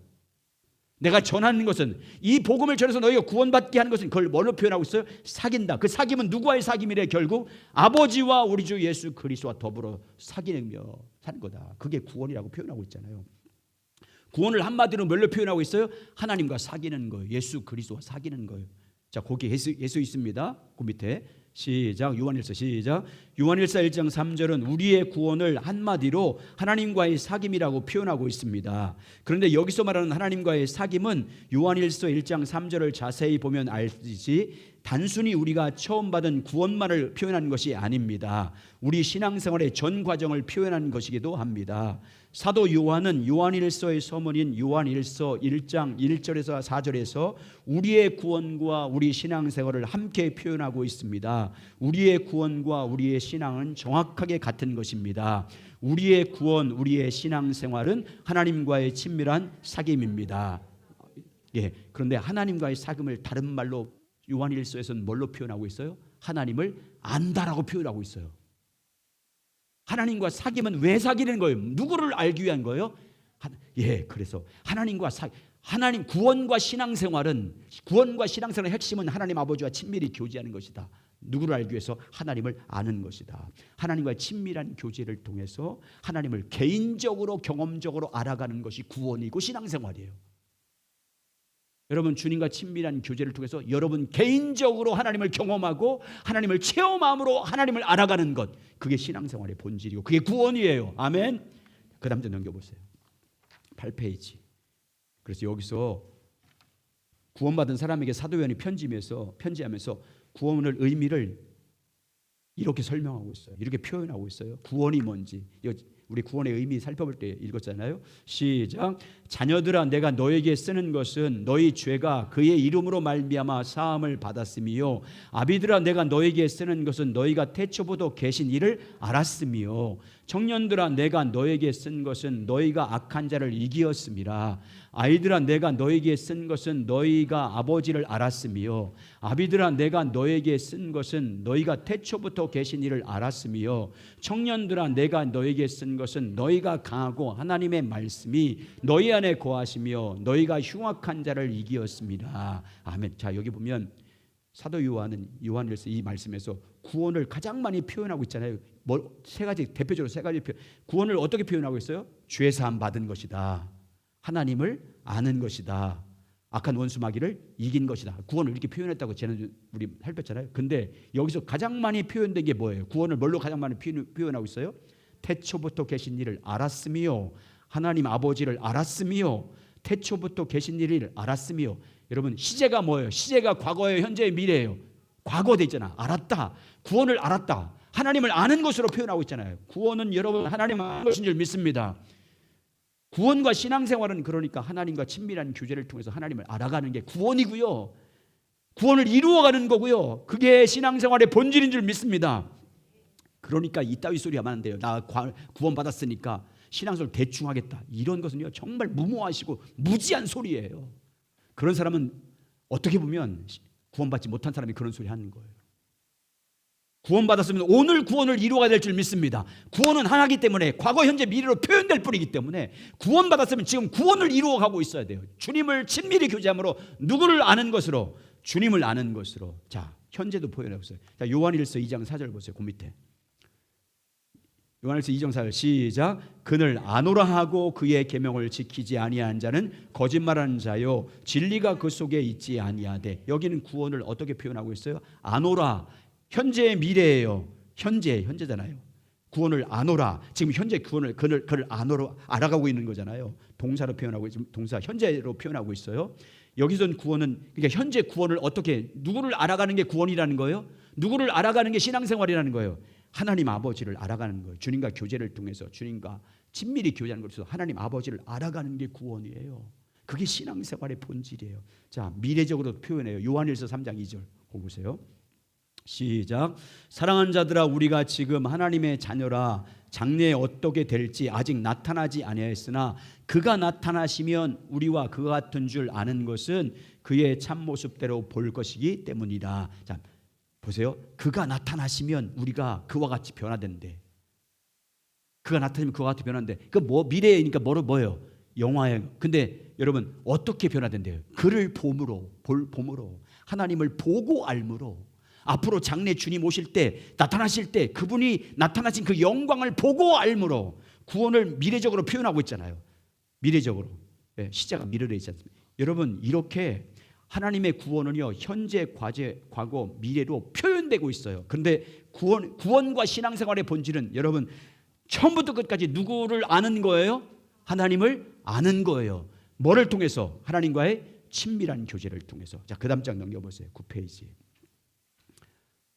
내가 전하는 것은, 이 복음을 전해서 너희가 구원받게 하는 것은 그걸 뭘로 표현하고 있어요? 사귄다. 그 사귐은 누구와의 사귐이래? 결국 아버지와 우리 주 예수 그리스도와 더불어 사귀며 사는 거다. 그게 구원이라고 표현하고 있잖아요. 구원을 한마디로 뭘로 표현하고 있어요? 하나님과 사귀는 거예요. 예수 그리스도와 사귀는 거예요. 자, 거기 예수 있습니다. 그 밑에 시작. 요한일서 시작. 요한일서 1장 3절은 우리의 구원을 한마디로 하나님과의 사귐이라고 표현하고 있습니다. 그런데 여기서 말하는 하나님과의 사귐은 요한일서 1장 3절을 자세히 보면 알지 단순히 우리가 처음 받은 구원만을 표현한 것이 아닙니다. 우리 신앙생활의 전 과정을 표현한 것이기도 합니다. 사도 요한은 요한일서의 서문인 요한일서 1장 1절에서 4절에서 우리의 구원과 우리 신앙생활을 함께 표현하고 있습니다. 우리의 구원과 우리의 신앙은 정확하게 같은 것입니다. 우리의 구원, 우리의 신앙생활은 하나님과의 친밀한 사귐입니다. 그런데 하나님과의 사귐을 다른 말로 요한일서에서는 뭘로 표현하고 있어요? 하나님을 안다라고 표현하고 있어요. 하나님과 사귐은 왜 사귀는 거예요? 누구를 알기 위한 거예요? 그래서 하나님과 하나님 구원과 신앙생활의 핵심은 하나님 아버지와 친밀히 교제하는 것이다. 누구를 알기 위해서? 하나님을 아는 것이다. 하나님과의 친밀한 교제를 통해서 하나님을 개인적으로 경험적으로 알아가는 것이 구원이고 신앙생활이에요. 여러분 주님과 친밀한 교제를 통해서 여러분 개인적으로 하나님을 경험하고 하나님을 체험함으로 하나님을 알아가는 것, 그게 신앙생활의 본질이고 그게 구원이에요. 아멘. 그 다음 좀 넘겨보세요. 8페이지. 그래서 여기서 구원받은 사람에게 사도 요한이 편지하면서 구원의 의미를 이렇게 설명하고 있어요. 이렇게 표현하고 있어요. 구원이 뭔지. 우리 구원의 의미 살펴볼 때 읽었잖아요. 시작. 자녀들아 내가 너에게 쓰는 것은 너희 죄가 그의 이름으로 말미암아 사함을 받았으며 아비들아 내가 너에게 쓰는 것은 너희가 태초부터 계신 이를 알았으며 청년들아 내가 너에게 쓴 것은 너희가 악한 자를 이기었음이라. 아이들아 내가 너에게 쓴 것은 너희가 아버지를 알았으며 아비들아 내가 너에게 쓴 것은 너희가 태초부터 계신 이를 알았으며 청년들아 내가 너에게 쓴 것은 너희가 강하고 하나님의 말씀이 너희 안에 거하시며 너희가 흉악한 자를 이기었습니다. 아멘. 자 여기 보면 사도 요한은 요한일서 이 말씀에서 구원을 가장 많이 표현하고 있잖아요. 대표적으로 세 가지 구원을 어떻게 표현하고 있어요? 죄 사함 받은 것이다. 하나님을 아는 것이다. 악한 원수 마귀를 이긴 것이다. 구원을 이렇게 표현했다고 우리 살폈잖아요. 근데 여기서 가장 많이 표현된 게 뭐예요? 구원을 뭘로 가장 많이 표현하고 있어요? 태초부터 계신 이를 알았으며 하나님 아버지를 알았으며 태초부터 계신 이를 알았으며. 여러분 시제가 뭐예요? 시제가 과거예요, 현재예요, 미래예요? 과거 돼 있잖아. 알았다. 구원을 알았다. 하나님을 아는 것으로 표현하고 있잖아요. 구원은 여러분 하나님 아는 것인 줄 믿습니다. 구원과 신앙생활은 그러니까 하나님과 친밀한 교제를 통해서 하나님을 알아가는 게 구원이고요. 구원을 이루어가는 거고요. 그게 신앙생활의 본질인 줄 믿습니다. 그러니까 이따위 소리 하면 안 돼요. 나 구원받았으니까 신앙생활 대충 하겠다. 이런 것은요 정말 무모하시고 무지한 소리예요. 그런 사람은 어떻게 보면 구원받지 못한 사람이 그런 소리 하는 거예요. 구원받았으면 오늘 구원을 이루어가야 될 줄 믿습니다. 구원은 하나이기 때문에 과거, 현재, 미래로 표현될 뿐이기 때문에 구원받았으면 지금 구원을 이루어가고 있어야 돼요. 주님을 친밀히 교제함으로 누구를 아는 것으로? 주님을 아는 것으로. 자, 현재도 표현하고 있어요. 자, 요한일서 2장 4절 보세요. 그 밑에. 요한일서 2장 4절 시작. 그를 아노라 하고 그의 계명을 지키지 아니한 자는 거짓말하는 자요 진리가 그 속에 있지 아니하되. 여기는 구원을 어떻게 표현하고 있어요? 아노라. 현재의 미래예요. 현재잖아요. 구원을 아노라. 지금 현재 구원을 그를 아노라 알아가고 있는 거잖아요. 동사로 표현하고 지금 동사 현재로 표현하고 있어요. 여기서는 구원은 그러니까 현재 구원을 어떻게 누구를 알아가는 게 구원이라는 거예요? 누구를 알아가는 게 신앙생활이라는 거예요? 하나님 아버지를 알아가는 거예요. 주님과 교제를 통해서 주님과 친밀히 교제하는 것으로 하나님 아버지를 알아가는 게 구원이에요. 그게 신앙생활의 본질이에요. 자, 미래적으로 표현해요. 요한일서 3장 2절 보세요. 시작. 사랑하는 자들아 우리가 지금 하나님의 자녀라. 장래에 어떻게 될지 아직 나타나지 아니하였으나 그가 나타나시면 우리와 그와 같은 줄 아는 것은 그의 참모습대로 볼 것이기 때문이다. 자, 보세요. 그가 나타나시면 우리가 그와 같이 변화된대. 그가 나타나면 그와 같이 변화된대. 그 미래이니까 뭐예요? 영화예요. 근데 여러분 어떻게 변화된대요? 그를 봄으로 하나님을 보고 알므로. 앞으로 장래 주님 오실 때 나타나실 때 그분이 나타나신 그 영광을 보고 알므로. 구원을 미래적으로 표현하고 있잖아요. 미래적으로. 시제가 미래로 있지 않습니까? 여러분 이렇게 하나님의 구원은요 현재, 과거, 미래로 표현되어 표현되고 있어요. 그런데 구원과 신앙생활의 본질은 여러분 처음부터 끝까지 누구를 아는 거예요? 하나님을 아는 거예요. 뭐를 통해서? 하나님과의 친밀한 교제를 통해서. 자, 그 다음 장 넘겨보세요. 9페이지.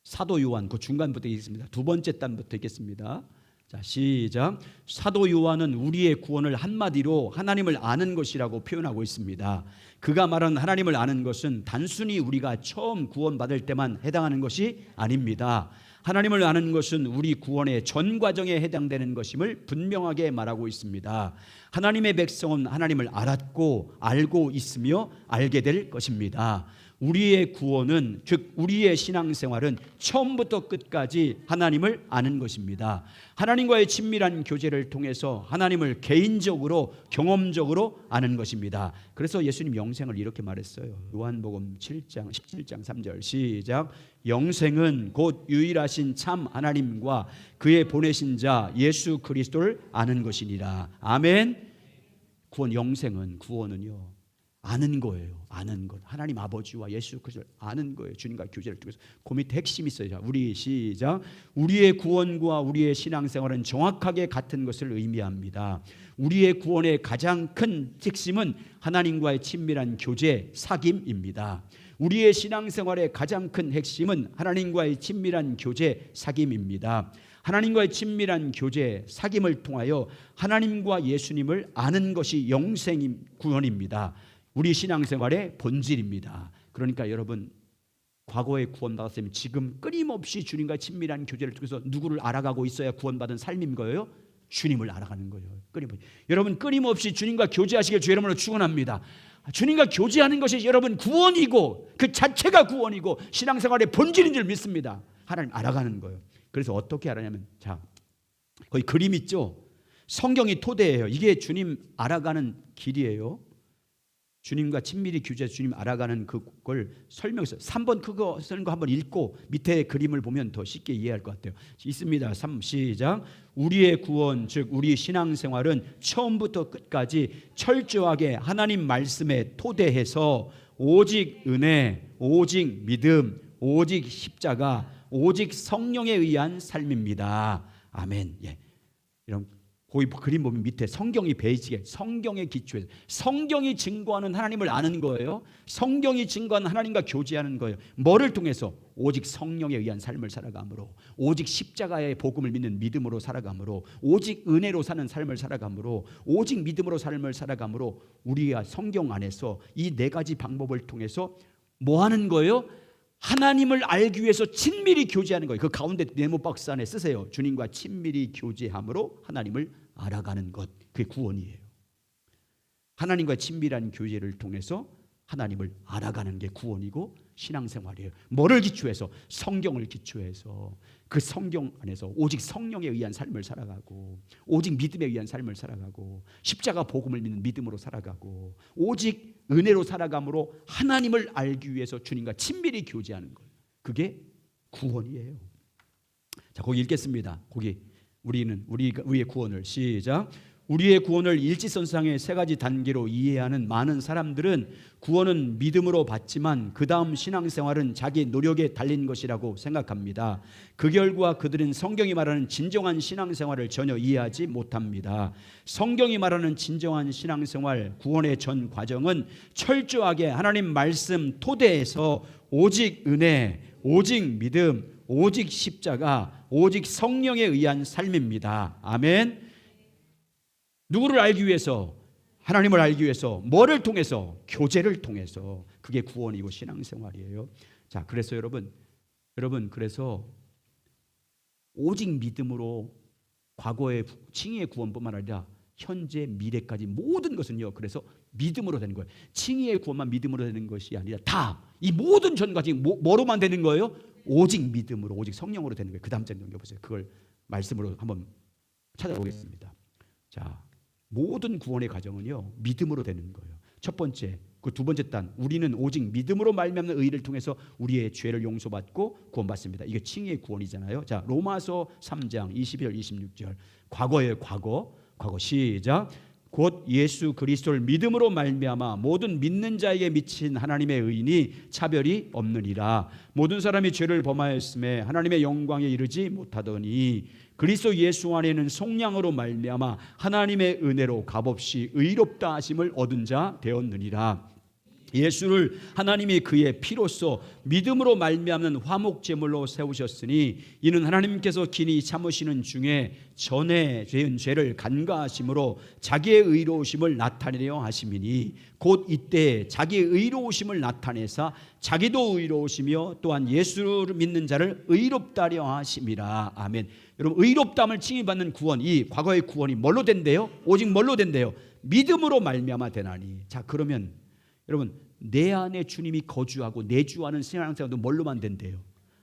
사도 요한 그 중간부터 읽겠습니다. 두 번째 단부터 읽겠습니다. 자, 시작. 사도 요한은 우리의 구원을 한마디로 하나님을 아는 것이라고 표현하고 있습니다. 그가 말한 하나님을 아는 것은 단순히 우리가 처음 구원받을 때만 해당하는 것이 아닙니다. 하나님을 아는 것은 우리 구원의 전 과정에 해당되는 것임을 분명하게 말하고 있습니다. 하나님의 백성은 하나님을 알았고 알고 있으며 알게 될 것입니다. 우리의 구원은, 즉 우리의 신앙생활은 처음부터 끝까지 하나님을 아는 것입니다. 하나님과의 친밀한 교제를 통해서 하나님을 개인적으로 경험적으로 아는 것입니다. 그래서 예수님 영생을 이렇게 말했어요. 요한복음 7장 17장 3절 시작. 영생은 곧 유일하신 참 하나님과 그의 보내신 자 예수 그리스도를 아는 것이니라. 아멘. 영생은, 구원은요, 아는 거예요. 아는 것. 하나님 아버지와 예수 그리스도를 아는 거예요. 주님과 교제를 통해서. 그 밑에 핵심이 있어요. 자, 우리 시작. 우리의 구원과 우리의 신앙생활은 정확하게 같은 것을 의미합니다. 우리의 구원의 가장 큰 핵심은 하나님과의 친밀한 교제, 사귐입니다. 우리의 신앙생활의 가장 큰 핵심은 하나님과의 친밀한 교제, 사귐입니다. 하나님과의 친밀한 교제, 사귐을 통하여 하나님과 예수님을 아는 것이 영생 구원입니다. 우리 신앙생활의 본질입니다. 그러니까 여러분, 과거에 구원받았으면 지금 끊임없이 주님과 친밀한 교제를 통해서 누구를 알아가고 있어야 구원받은 삶인 거예요? 주님을 알아가는 거예요. 끊임없이. 여러분 끊임없이 주님과 교제하시길 주 이름으로 축원합니다. 주님과 교제하는 것이 여러분 구원이고 그 자체가 구원이고 신앙생활의 본질인 줄 믿습니다. 하나님 알아가는 거예요. 그래서 어떻게 알아냐면, 자, 거기 그림 있죠? 성경이 토대예요. 이게 주님 알아가는 길이에요. 주님과 친밀히 교제해서 주님 알아가는 그걸 설명해서 3번 그거 쓰는 거 한번 읽고 밑에 그림을 보면 더 쉽게 이해할 것 같아요. 있습니다. 3 시작. 우리의 구원, 즉 우리 신앙생활은 처음부터 끝까지 철저하게 하나님 말씀에 토대해서 오직 은혜, 오직 믿음, 오직 십자가, 오직 성령에 의한 삶입니다. 아멘. 예. 이런 거기 그림 보면 밑에 성경이 베이직에 성경의 기초에서 성경이 증거하는 하나님을 아는 거예요. 성경이 증거하는 하나님과 교제하는 거예요. 뭐를 통해서? 오직 성령에 의한 삶을 살아감으로, 오직 십자가의 복음을 믿는 믿음으로 살아감으로, 오직 은혜로 사는 삶을 살아감으로, 오직 믿음으로 삶을 살아감으로 우리가 성경 안에서 이 네 가지 방법을 통해서 뭐 하는 거예요? 하나님을 알기 위해서 친밀히 교제하는 거예요. 그 가운데 네모 박스 안에 쓰세요. 주님과 친밀히 교제함으로 하나님을 알아가는 것, 그게 구원이에요. 하나님과 친밀한 교제를 통해서 하나님을 알아가는 게 구원이고 신앙생활이에요. 뭐를 기초해서? 성경을 기초해서 그 성경 안에서 오직 성령에 의한 삶을 살아가고, 오직 믿음에 의한 삶을 살아가고, 십자가 복음을 믿는 믿음으로 살아가고, 오직 은혜로 살아감으로 하나님을 알기 위해서 주님과 친밀히 교제하는 거예요. 그게 구원이에요. 자, 거기 읽겠습니다. 거기 우리의 구원을 시작. 우리의 구원을 일지선상의 세 가지 단계로 이해하는 많은 사람들은 구원은 믿음으로 받지만 그 다음 신앙생활은 자기 노력에 달린 것이라고 생각합니다. 그 결과 그들은 성경이 말하는 진정한 신앙생활을 전혀 이해하지 못합니다. 성경이 말하는 진정한 신앙생활, 구원의 전 과정은 철저하게 하나님 말씀 토대에서 오직 은혜, 오직 믿음, 오직 십자가, 오직 성령에 의한 삶입니다. 아멘. 누구를 알기 위해서? 하나님을 알기 위해서. 뭐를 통해서? 교제를 통해서. 그게 구원이고 신앙생활이에요. 자, 그래서 여러분 그래서 오직 믿음으로 과거의 칭의의 구원뿐만 아니라 현재 미래까지 모든 것은요, 그래서 믿음으로 되는 거예요. 칭의의 구원만 믿음으로 되는 것이 아니라 다 이 모든 전까지 뭐로만 되는 거예요? 오직 믿음으로, 오직 성령으로 되는 거예요. 그 다음 장 넘겨보세요. 그걸 말씀으로 한번 찾아보겠습니다. 자, 모든 구원의 과정은요, 믿음으로 되는 거예요. 첫 번째, 그 두 번째 단, 우리는 오직 믿음으로 말미암는 의를 통해서 우리의 죄를 용서받고 구원받습니다. 이게 칭의의 구원이잖아요. 자, 로마서 3장 21, 26절. 과거예요, 과거 시작. 곧 예수 그리스도를 믿음으로 말미암아 모든 믿는 자에게 미친 하나님의 의인이 차별이 없느니라. 모든 사람이 죄를 범하였음에 하나님의 영광에 이르지 못하더니 그리스도 예수 안에는 속량으로 말미암아 하나님의 은혜로 값없이 의롭다 하심을 얻은 자 되었느니라. 예수를 하나님이 그의 피로써 믿음으로 말미암는 화목제물로 세우셨으니 이는 하나님께서 기니 참으시는 중에 전에 죄은 죄를 간과하심으로 자기의 의로우심을 나타내려 하심이니 곧 이때 자기의 의로우심을 나타내사 자기도 의로우시며 또한 예수를 믿는 자를 의롭다려 하심이라. 아멘. 여러분, 의롭다함을 칭의받는 구원, 이 과거의 구원이 뭘로 된대요? 오직 뭘로 된대요? 믿음으로 말미암아 되나니. 자, 그러면 여러분, 내 안에 주님이 거주하고 내주하는 신앙생활도 뭘로만 된대요?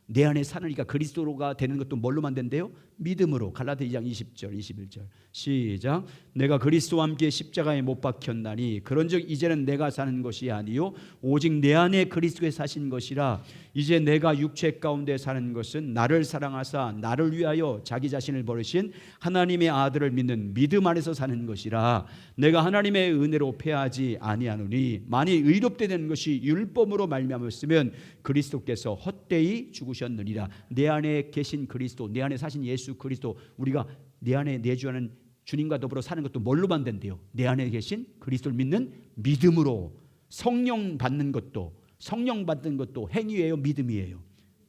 내 안에 사느니까 그리스도가 되는 것도 뭘로만 된대요? 믿음으로. 갈라디아 2장 20절 21절 시작. 내가 그리스도와 함께 십자가에 못 박혔나니 그런즉 이제는 내가 사는 것이 아니요 오직 내 안에 그리스도에 사신 것이라. 이제 내가 육체 가운데 사는 것은 나를 사랑하사 나를 위하여 자기 자신을 버리신 하나님의 아들을 믿는 믿음 안에서 사는 것이라. 내가 하나님의 은혜로 패하지 아니하노니 만일 의롭게 되는 것이 율법으로 말미암았으면 그리스도께서 헛되이 죽으셨느니라. 내 안에 계신 그리스도, 내 안에 사신 예수 그리스도, 우리가 내 안에 내주하는 주님과 더불어 사는 것도 뭘로만 된대요? 내 안에 계신 그리스도를 믿는 믿음으로. 성령 받는 것도, 성령 받는 것도 행위예요, 믿음이에요.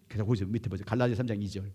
그래서 거기서 밑에 보세요. 갈라디아 3장 2절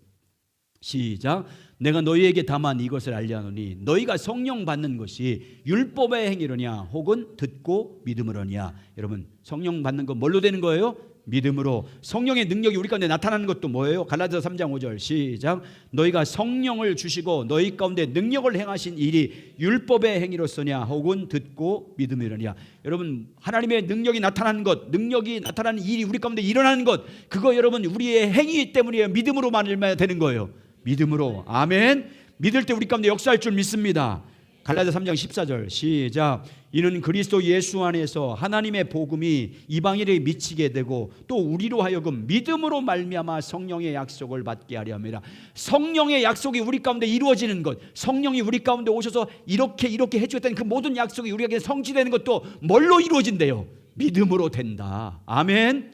시작. 내가 너희에게 다만 이것을 알려하노니 너희가 성령 받는 것이 율법의 행위로냐 혹은 듣고 믿음으로냐. 여러분, 성령 받는 건 뭘로 되는 거예요? 믿음으로. 성령의 능력이 우리 가운데 나타나는 것도 뭐예요? 갈라디아 3장 5절 시작. 너희가 성령을 주시고 너희 가운데 능력을 행하신 일이 율법의 행위로서냐 혹은 듣고 믿음이로냐. 여러분, 하나님의 능력이 나타나는 것, 능력이 나타나는 일이 우리 가운데 일어나는 것, 그거 여러분 우리의 행위 때문이에요. 믿음으로 말미암아 되는 거예요. 믿음으로. 아멘. 믿을 때 우리 가운데 역사할 줄 믿습니다. 갈라디아 3장 14절 시작. 이는 그리스도 예수 안에서 하나님의 복음이 이방인에게 미치게 되고 또 우리로 하여금 믿음으로 말미암아 성령의 약속을 받게 하려 함이라. 성령의 약속이 우리 가운데 이루어지는 것, 성령이 우리 가운데 오셔서 이렇게 해주겠다는 그 모든 약속이 우리에게 성취되는 것도 뭘로 이루어진대요? 믿음으로 된다. 아멘.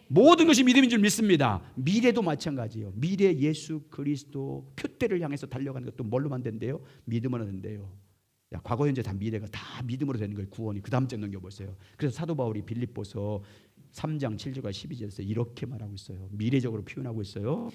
모든 것이 믿음인 줄 믿습니다. 미래도 마찬가지예요. 미래 예수 그리스도 표대를 향해서 달려가는 것도 뭘로만 된대요? 믿음으로 된대요. 야, 과거 현재 다 미래가 다 믿음으로 되는 거예요. 구원이. 그 다음 장 넘겨보세요. 그래서 사도 바울이 빌립보서 3장 7절과 12절에서 이렇게 말하고 있어요. 미래적으로 표현하고 있어요.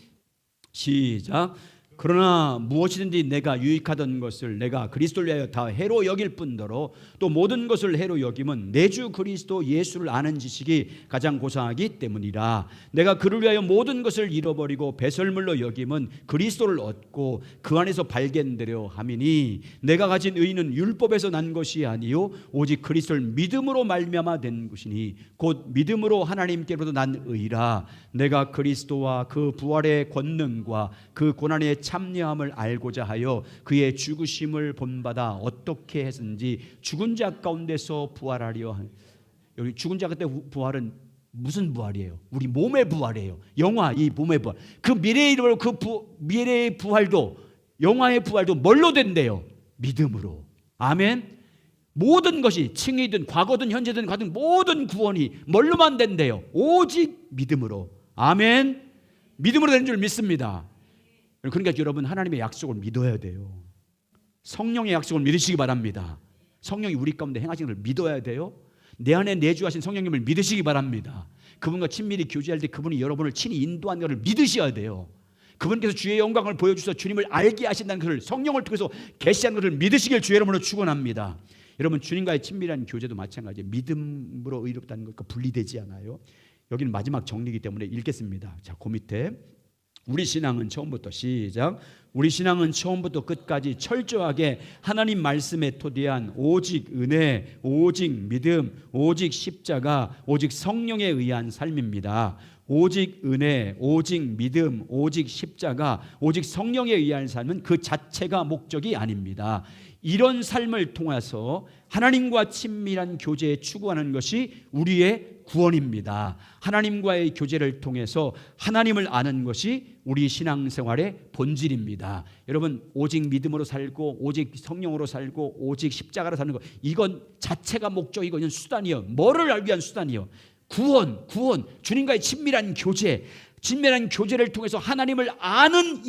시작. 그러나 무엇이든지 내가 유익하던 것을 내가 그리스도를 위하여 다 해로 여길 뿐더러 또 모든 것을 해로 여김은 내 주 그리스도 예수를 아는 지식이 가장 고상하기 때문이라. 내가 그를 위하여 모든 것을 잃어버리고 배설물로 여김은 그리스도를 얻고 그 안에서 발견되려 함이니 내가 가진 의는 율법에서 난 것이 아니요 오직 그리스도를 믿음으로 말미암아 된 것이니 곧 믿음으로 하나님께로부터 난 의라. 내가 그리스도와 그 부활의 권능과 그 고난의 참여함을 알고자 하여 그의 죽으심을 본받아 어떻게 했는지 죽은 자 가운데서 부활하려. 여기 죽은 자 그때 부활은 무슨 부활이에요? 우리 몸의 부활이에요. 영화, 이 몸의 부활. 그 미래의 이름으로 그 미래의 부활도, 영화의 부활도 뭘로 된대요? 믿음으로. 아멘. 모든 것이 칭의든 과거든 현재든 가든 모든 구원이 뭘로만 된대요? 오직 믿음으로. 아멘. 믿음으로 되는 줄 믿습니다. 그러니까 여러분, 하나님의 약속을 믿어야 돼요. 성령의 약속을 믿으시기 바랍니다. 성령이 우리 가운데 행하시는 걸 믿어야 돼요. 내 안에 내주하신 성령님을 믿으시기 바랍니다. 그분과 친밀히 교제할 때 그분이 여러분을 친히 인도하는 것을 믿으셔야 돼요. 그분께서 주의 영광을 보여주셔서 주님을 알게 하신다는 것을 성령을 통해서 계시하는 것을 믿으시길 주의 이름으로 축원합니다. 여러분, 주님과의 친밀한 교제도 마찬가지예요. 믿음으로 의롭다는 것과 분리되지 않아요. 여기는 마지막 정리이기 때문에 읽겠습니다. 자, 그 밑에 우리 신앙은 처음부터 시작. 우리 신앙은 처음부터 끝까지 철저하게 하나님 말씀에 토대한 오직 은혜, 오직 믿음, 오직 십자가, 오직 성령에 의한 삶입니다. 오직 은혜, 오직 믿음, 오직 십자가, 오직 성령에 의한 삶은 그 자체가 목적이 아닙니다. 이런 삶을 통해서 하나님과 친밀한 교제에 추구하는 것이 우리의 구원입니다. 하나님과의 교제를 통해서 하나님을 아는 것이 우리 신앙생활의 본질입니다. 여러분, 오직 믿음으로 살고 오직 성령으로 살고 오직 십자가로 사는 것, 이건 자체가 목적이고 이건 수단이요. 뭐를 알기 위한 수단이요? 구원, 주님과의 친밀한 교제를 통해서 하나님을 아는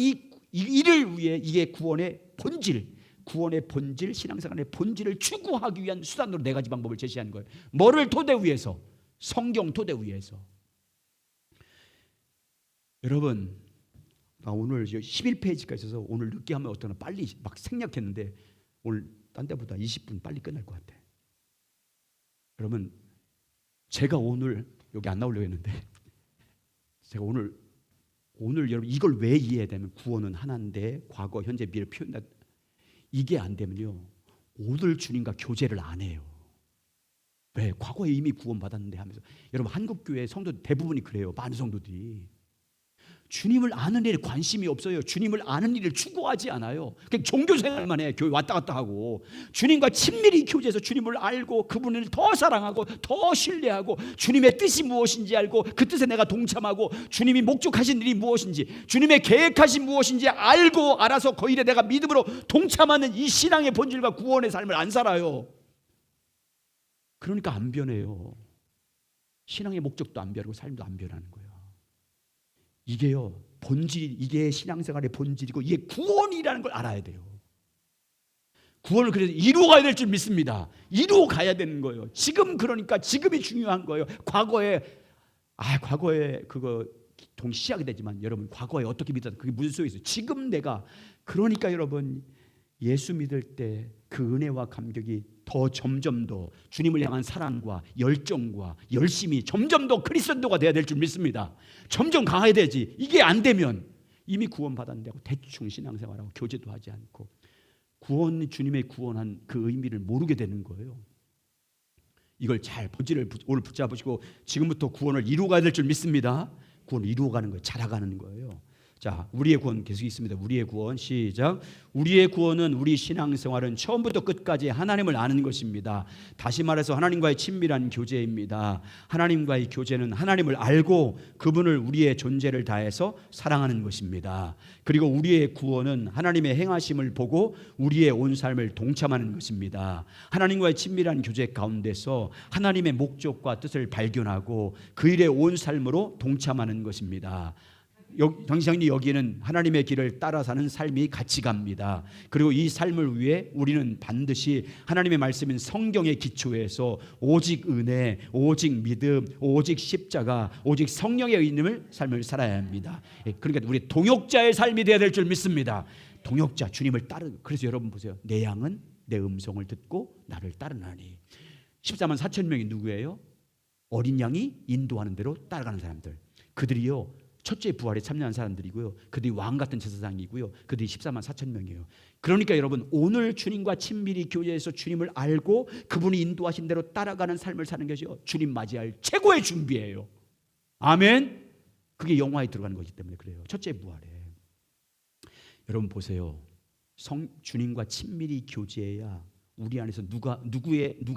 이를 위해, 이게 구원의 본질, 신앙생활의 본질을 추구하기 위한 수단으로 네 가지 방법을 제시한 거예요. 뭐를 토대 위해서? 성경 토대 위에서. 여러분, 오늘 11페이지까지 있어서 오늘 늦게 하면 어떠나 빨리 막 생략했는데 오늘 딴 데보다 20분 빨리 끝날 것 같아. 여러분, 제가 오늘 여기 안 나오려고 했는데 제가 오늘 여러분 이걸 왜 이해해야 되면, 구원은 하나인데 과거, 현재, 미래를 표현한다. 이게 안 되면요, 오늘 주님과 교제를 안 해요. 왜? 과거에 이미 구원받았는데 하면서. 여러분, 한국교회 성도 대부분이 그래요. 많은 성도들이 주님을 아는 일에 관심이 없어요. 주님을 아는 일을 추구하지 않아요. 그냥 종교생활만 해. 교회 왔다 갔다 하고. 주님과 친밀히 교제해서 주님을 알고 그분을 더 사랑하고 더 신뢰하고 주님의 뜻이 무엇인지 알고 그 뜻에 내가 동참하고 주님이 목적하신 일이 무엇인지, 주님의 계획하신 무엇인지 알고 알아서 그 일에 내가 믿음으로 동참하는 이 신앙의 본질과 구원의 삶을 안 살아요. 그러니까 안 변해요. 신앙의 목적도 안 변하고 삶도 안 변하는 거예요. 이게요, 이게 신앙생활의 본질이고 이게 구원이라는 걸 알아야 돼요. 구원을 그래서 이루어 가야 될 줄 믿습니다. 이루어 가야 되는 거예요. 그러니까 지금이 중요한 거예요. 과거에 그거 동시하게 되지만 여러분, 과거에 어떻게 믿었다 그게 무슨 소용이 있어요? 지금 내가, 그러니까 여러분, 예수 믿을 때 그 은혜와 감격이 더 점점 더 주님을 향한 사랑과 열정과 열심이 점점 더 그리스도가 돼야 될 줄 믿습니다. 점점 강해야 되지. 이게 안 되면 이미 구원받았는데 하고 대충 신앙생활하고 교제도 하지 않고 주님의 구원한 그 의미를 모르게 되는 거예요. 이걸 잘 본질을 오늘 붙잡으시고 지금부터 구원을 이루어가야 될 줄 믿습니다. 구원을 이루어가는 거예요. 자라가는 거예요. 자, 우리의 구원 계속 있습니다. 우리의 구원, 시작. 우리의 구원은, 우리 신앙생활은 처음부터 끝까지 하나님을 아는 것입니다. 다시 말해서 하나님과의 친밀한 교제입니다. 하나님과의 교제는 하나님을 알고 그분을 우리의 존재를 다해서 사랑하는 것입니다. 그리고 우리의 구원은 하나님의 행하심을 보고 우리의 온 삶을 동참하는 것입니다. 하나님과의 친밀한 교제 가운데서 하나님의 목적과 뜻을 발견하고 그 일에 온 삶으로 동참하는 것입니다. 당신이 여기는 하나님의 길을 따라 사는 삶이 같이 갑니다. 그리고 이 삶을 위해 우리는 반드시 하나님의 말씀인 성경의 기초에서 오직 은혜, 오직 믿음, 오직 십자가, 오직 성령의 있는 삶을 살아야 합니다. 그러니까 우리 동역자의 삶이 되어야 될 줄 믿습니다. 동역자, 주님을 따르는. 그래서 여러분 보세요. 내 양은 내 음성을 듣고 나를 따르나니. 14만 4천 명이 누구예요? 어린 양이 인도하는 대로 따라가는 사람들. 그들이요, 첫째 부활에 참여한 사람들이고요, 그들이 왕 같은 제사장이고요, 그들이 14만 4천 명이에요. 그러니까 여러분, 오늘 주님과 친밀히 교제해서 주님을 알고 그분이 인도하신 대로 따라가는 삶을 사는 것이 주님 맞이할 최고의 준비예요. 아멘. 그게 영화에 들어가는 거기 때문에 그래요. 첫째 부활에. 여러분 보세요. 주님과 친밀히 교제해야 우리 안에서 누가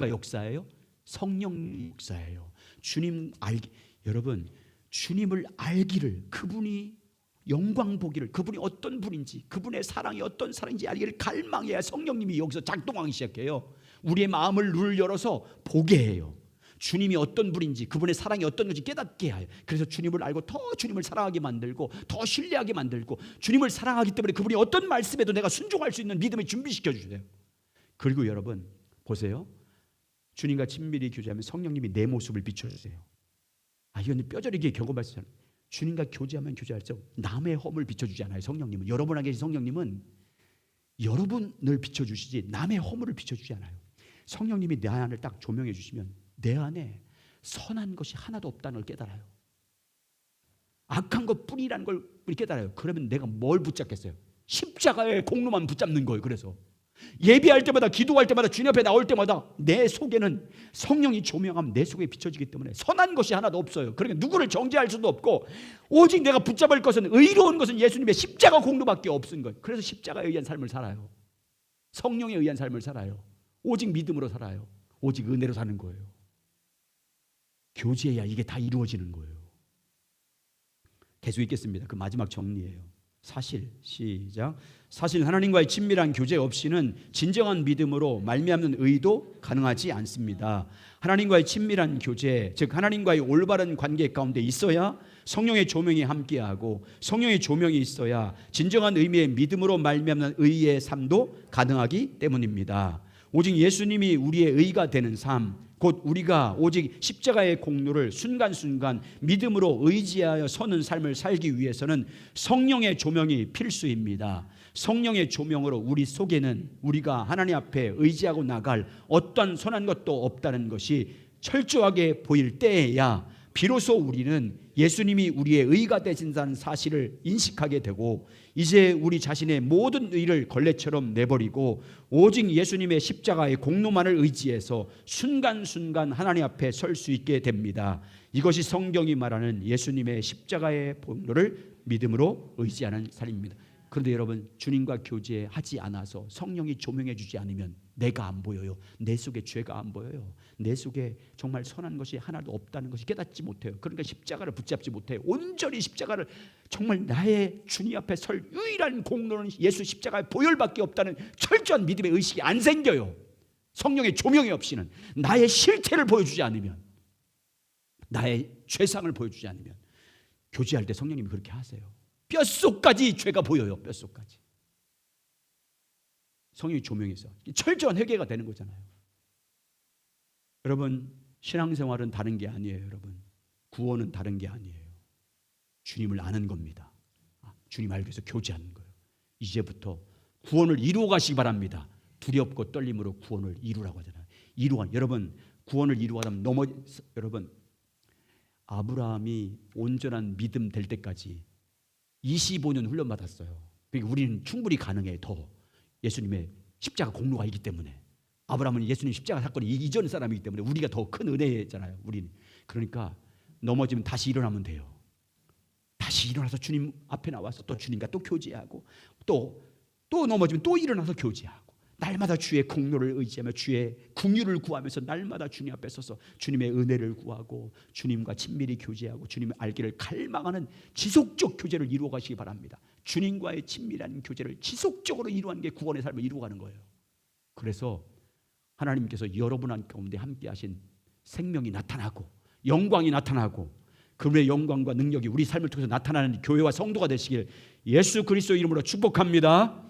역사예요? 성령 역사예요. 여러분, 주님을 알기를, 그분이 영광 보기를, 그분이 어떤 분인지, 그분의 사랑이 어떤 사랑인지 알기를 갈망해야 성령님이 여기서 작동하기 시작해요. 우리의 마음을 눈을 열어서 보게 해요. 주님이 어떤 분인지, 그분의 사랑이 어떤 건지 깨닫게 해요. 그래서 주님을 알고 더 주님을 사랑하게 만들고 더 신뢰하게 만들고, 주님을 사랑하기 때문에 그분이 어떤 말씀에도 내가 순종할 수 있는 믿음을 준비시켜 주세요. 그리고 여러분 보세요. 주님과 친밀히 교제하면 성령님이 내 모습을 비춰주세요. 이건 뼈저리게 경험할 수 있잖아요. 주님과 교제할수록 남의 허물 비춰주지 않아요. 성령님은, 여러분 안에 계신 성령님은 여러분을 비춰주시지 남의 허물을 비춰주지 않아요. 성령님이 내 안을 딱 조명해 주시면 내 안에 선한 것이 하나도 없다는 걸 깨달아요. 악한 것뿐이라는 걸 깨달아요. 그러면 내가 뭘 붙잡겠어요? 십자가의 공로만 붙잡는 거예요. 그래서 예배할 때마다, 기도할 때마다, 주님 앞에 나올 때마다 내 속에는 성령이 조명하면 내 속에 비춰지기 때문에 선한 것이 하나도 없어요. 그러니까 누구를 정죄할 수도 없고, 오직 내가 붙잡을 것은, 의로운 것은 예수님의 십자가 공로밖에 없은 거예요. 그래서 십자가에 의한 삶을 살아요. 성령에 의한 삶을 살아요. 오직 믿음으로 살아요. 오직 은혜로 사는 거예요. 교제해야 이게 다 이루어지는 거예요. 계속 읽겠습니다. 그 마지막 정리예요. 사실, 시작. 사실 하나님과의 친밀한 교제 없이는 진정한 믿음으로 말미암는 의도 가능하지 않습니다. 하나님과의 친밀한 교제, 즉 하나님과의 올바른 관계 가운데 있어야 성령의 조명이 함께하고, 성령의 조명이 있어야 진정한 의미의 믿음으로 말미암는 의의 삶도 가능하기 때문입니다. 오직 예수님이 우리의 의가 되는 삶, 곧 우리가 오직 십자가의 공로를 순간순간 믿음으로 의지하여 서는 삶을 살기 위해서는 성령의 조명이 필수입니다. 성령의 조명으로 우리 속에는 우리가 하나님 앞에 의지하고 나갈 어떠한 선한 것도 없다는 것이 철저하게 보일 때에야 비로소 우리는 예수님이 우리의 의가 되신다는 사실을 인식하게 되고, 이제 우리 자신의 모든 의를 걸레처럼 내버리고 오직 예수님의 십자가의 공로만을 의지해서 순간순간 하나님 앞에 설 수 있게 됩니다. 이것이 성경이 말하는 예수님의 십자가의 공로를 믿음으로 의지하는 삶입니다. 그런데 여러분, 주님과 교제하지 않아서 성령이 조명해 주지 않으면 내가 안 보여요. 내 속에 죄가 안 보여요. 내 속에 정말 선한 것이 하나도 없다는 것이 깨닫지 못해요. 그러니까 십자가를 붙잡지 못해요. 온전히 십자가를, 정말 나의 주님 앞에 설 유일한 공로는 예수 십자가의 보혈밖에 없다는 철저한 믿음의 의식이 안 생겨요. 성령의 조명이 없이는, 나의 실체를 보여주지 않으면, 나의 죄상을 보여주지 않으면. 교제할 때 성령님이 그렇게 하세요. 뼛속까지 죄가 보여요. 뼛속까지. 성령이 조명해서 철저한 회개가 되는 거잖아요. 여러분, 신앙생활은 다른 게 아니에요. 여러분, 구원은 다른 게 아니에요. 주님을 아는 겁니다. 주님 알기 위해서 교제하는 거예요. 이제부터 구원을 이루어 가시기 바랍니다. 두렵고 떨림으로 구원을 이루라고 하잖아요. 여러분, 구원을 이루어가면 여러분, 아브라함이 온전한 믿음 될 때까지 25년 훈련 받았어요. 그러니까 우리는 충분히 가능해요. 더 예수님의 십자가 공로가 있기 때문에. 아브라함은 예수님 십자가 사건이 이전 사람이기 때문에 우리가 더 큰 은혜잖아요. 우리는. 그러니까 넘어지면 다시 일어나면 돼요. 다시 일어나서 주님 앞에 나와서 또 주님과 또 교제하고, 또 넘어지면 또 일어나서 교제하고, 날마다 주의 공로를 의지하며 주의 긍휼을 구하면서 날마다 주님 앞에 서서 주님의 은혜를 구하고 주님과 친밀히 교제하고 주님의 알기를 갈망하는 지속적 교제를 이루어 가시기 바랍니다. 주님과의 친밀한 교제를 지속적으로 이루어가는 게 구원의 삶을 이루어가는 거예요. 그래서 하나님께서 여러분 가운데 함께 하신 생명이 나타나고 영광이 나타나고, 그분의 영광과 능력이 우리 삶을 통해서 나타나는 교회와 성도가 되시길 예수 그리스도 이름으로 축복합니다.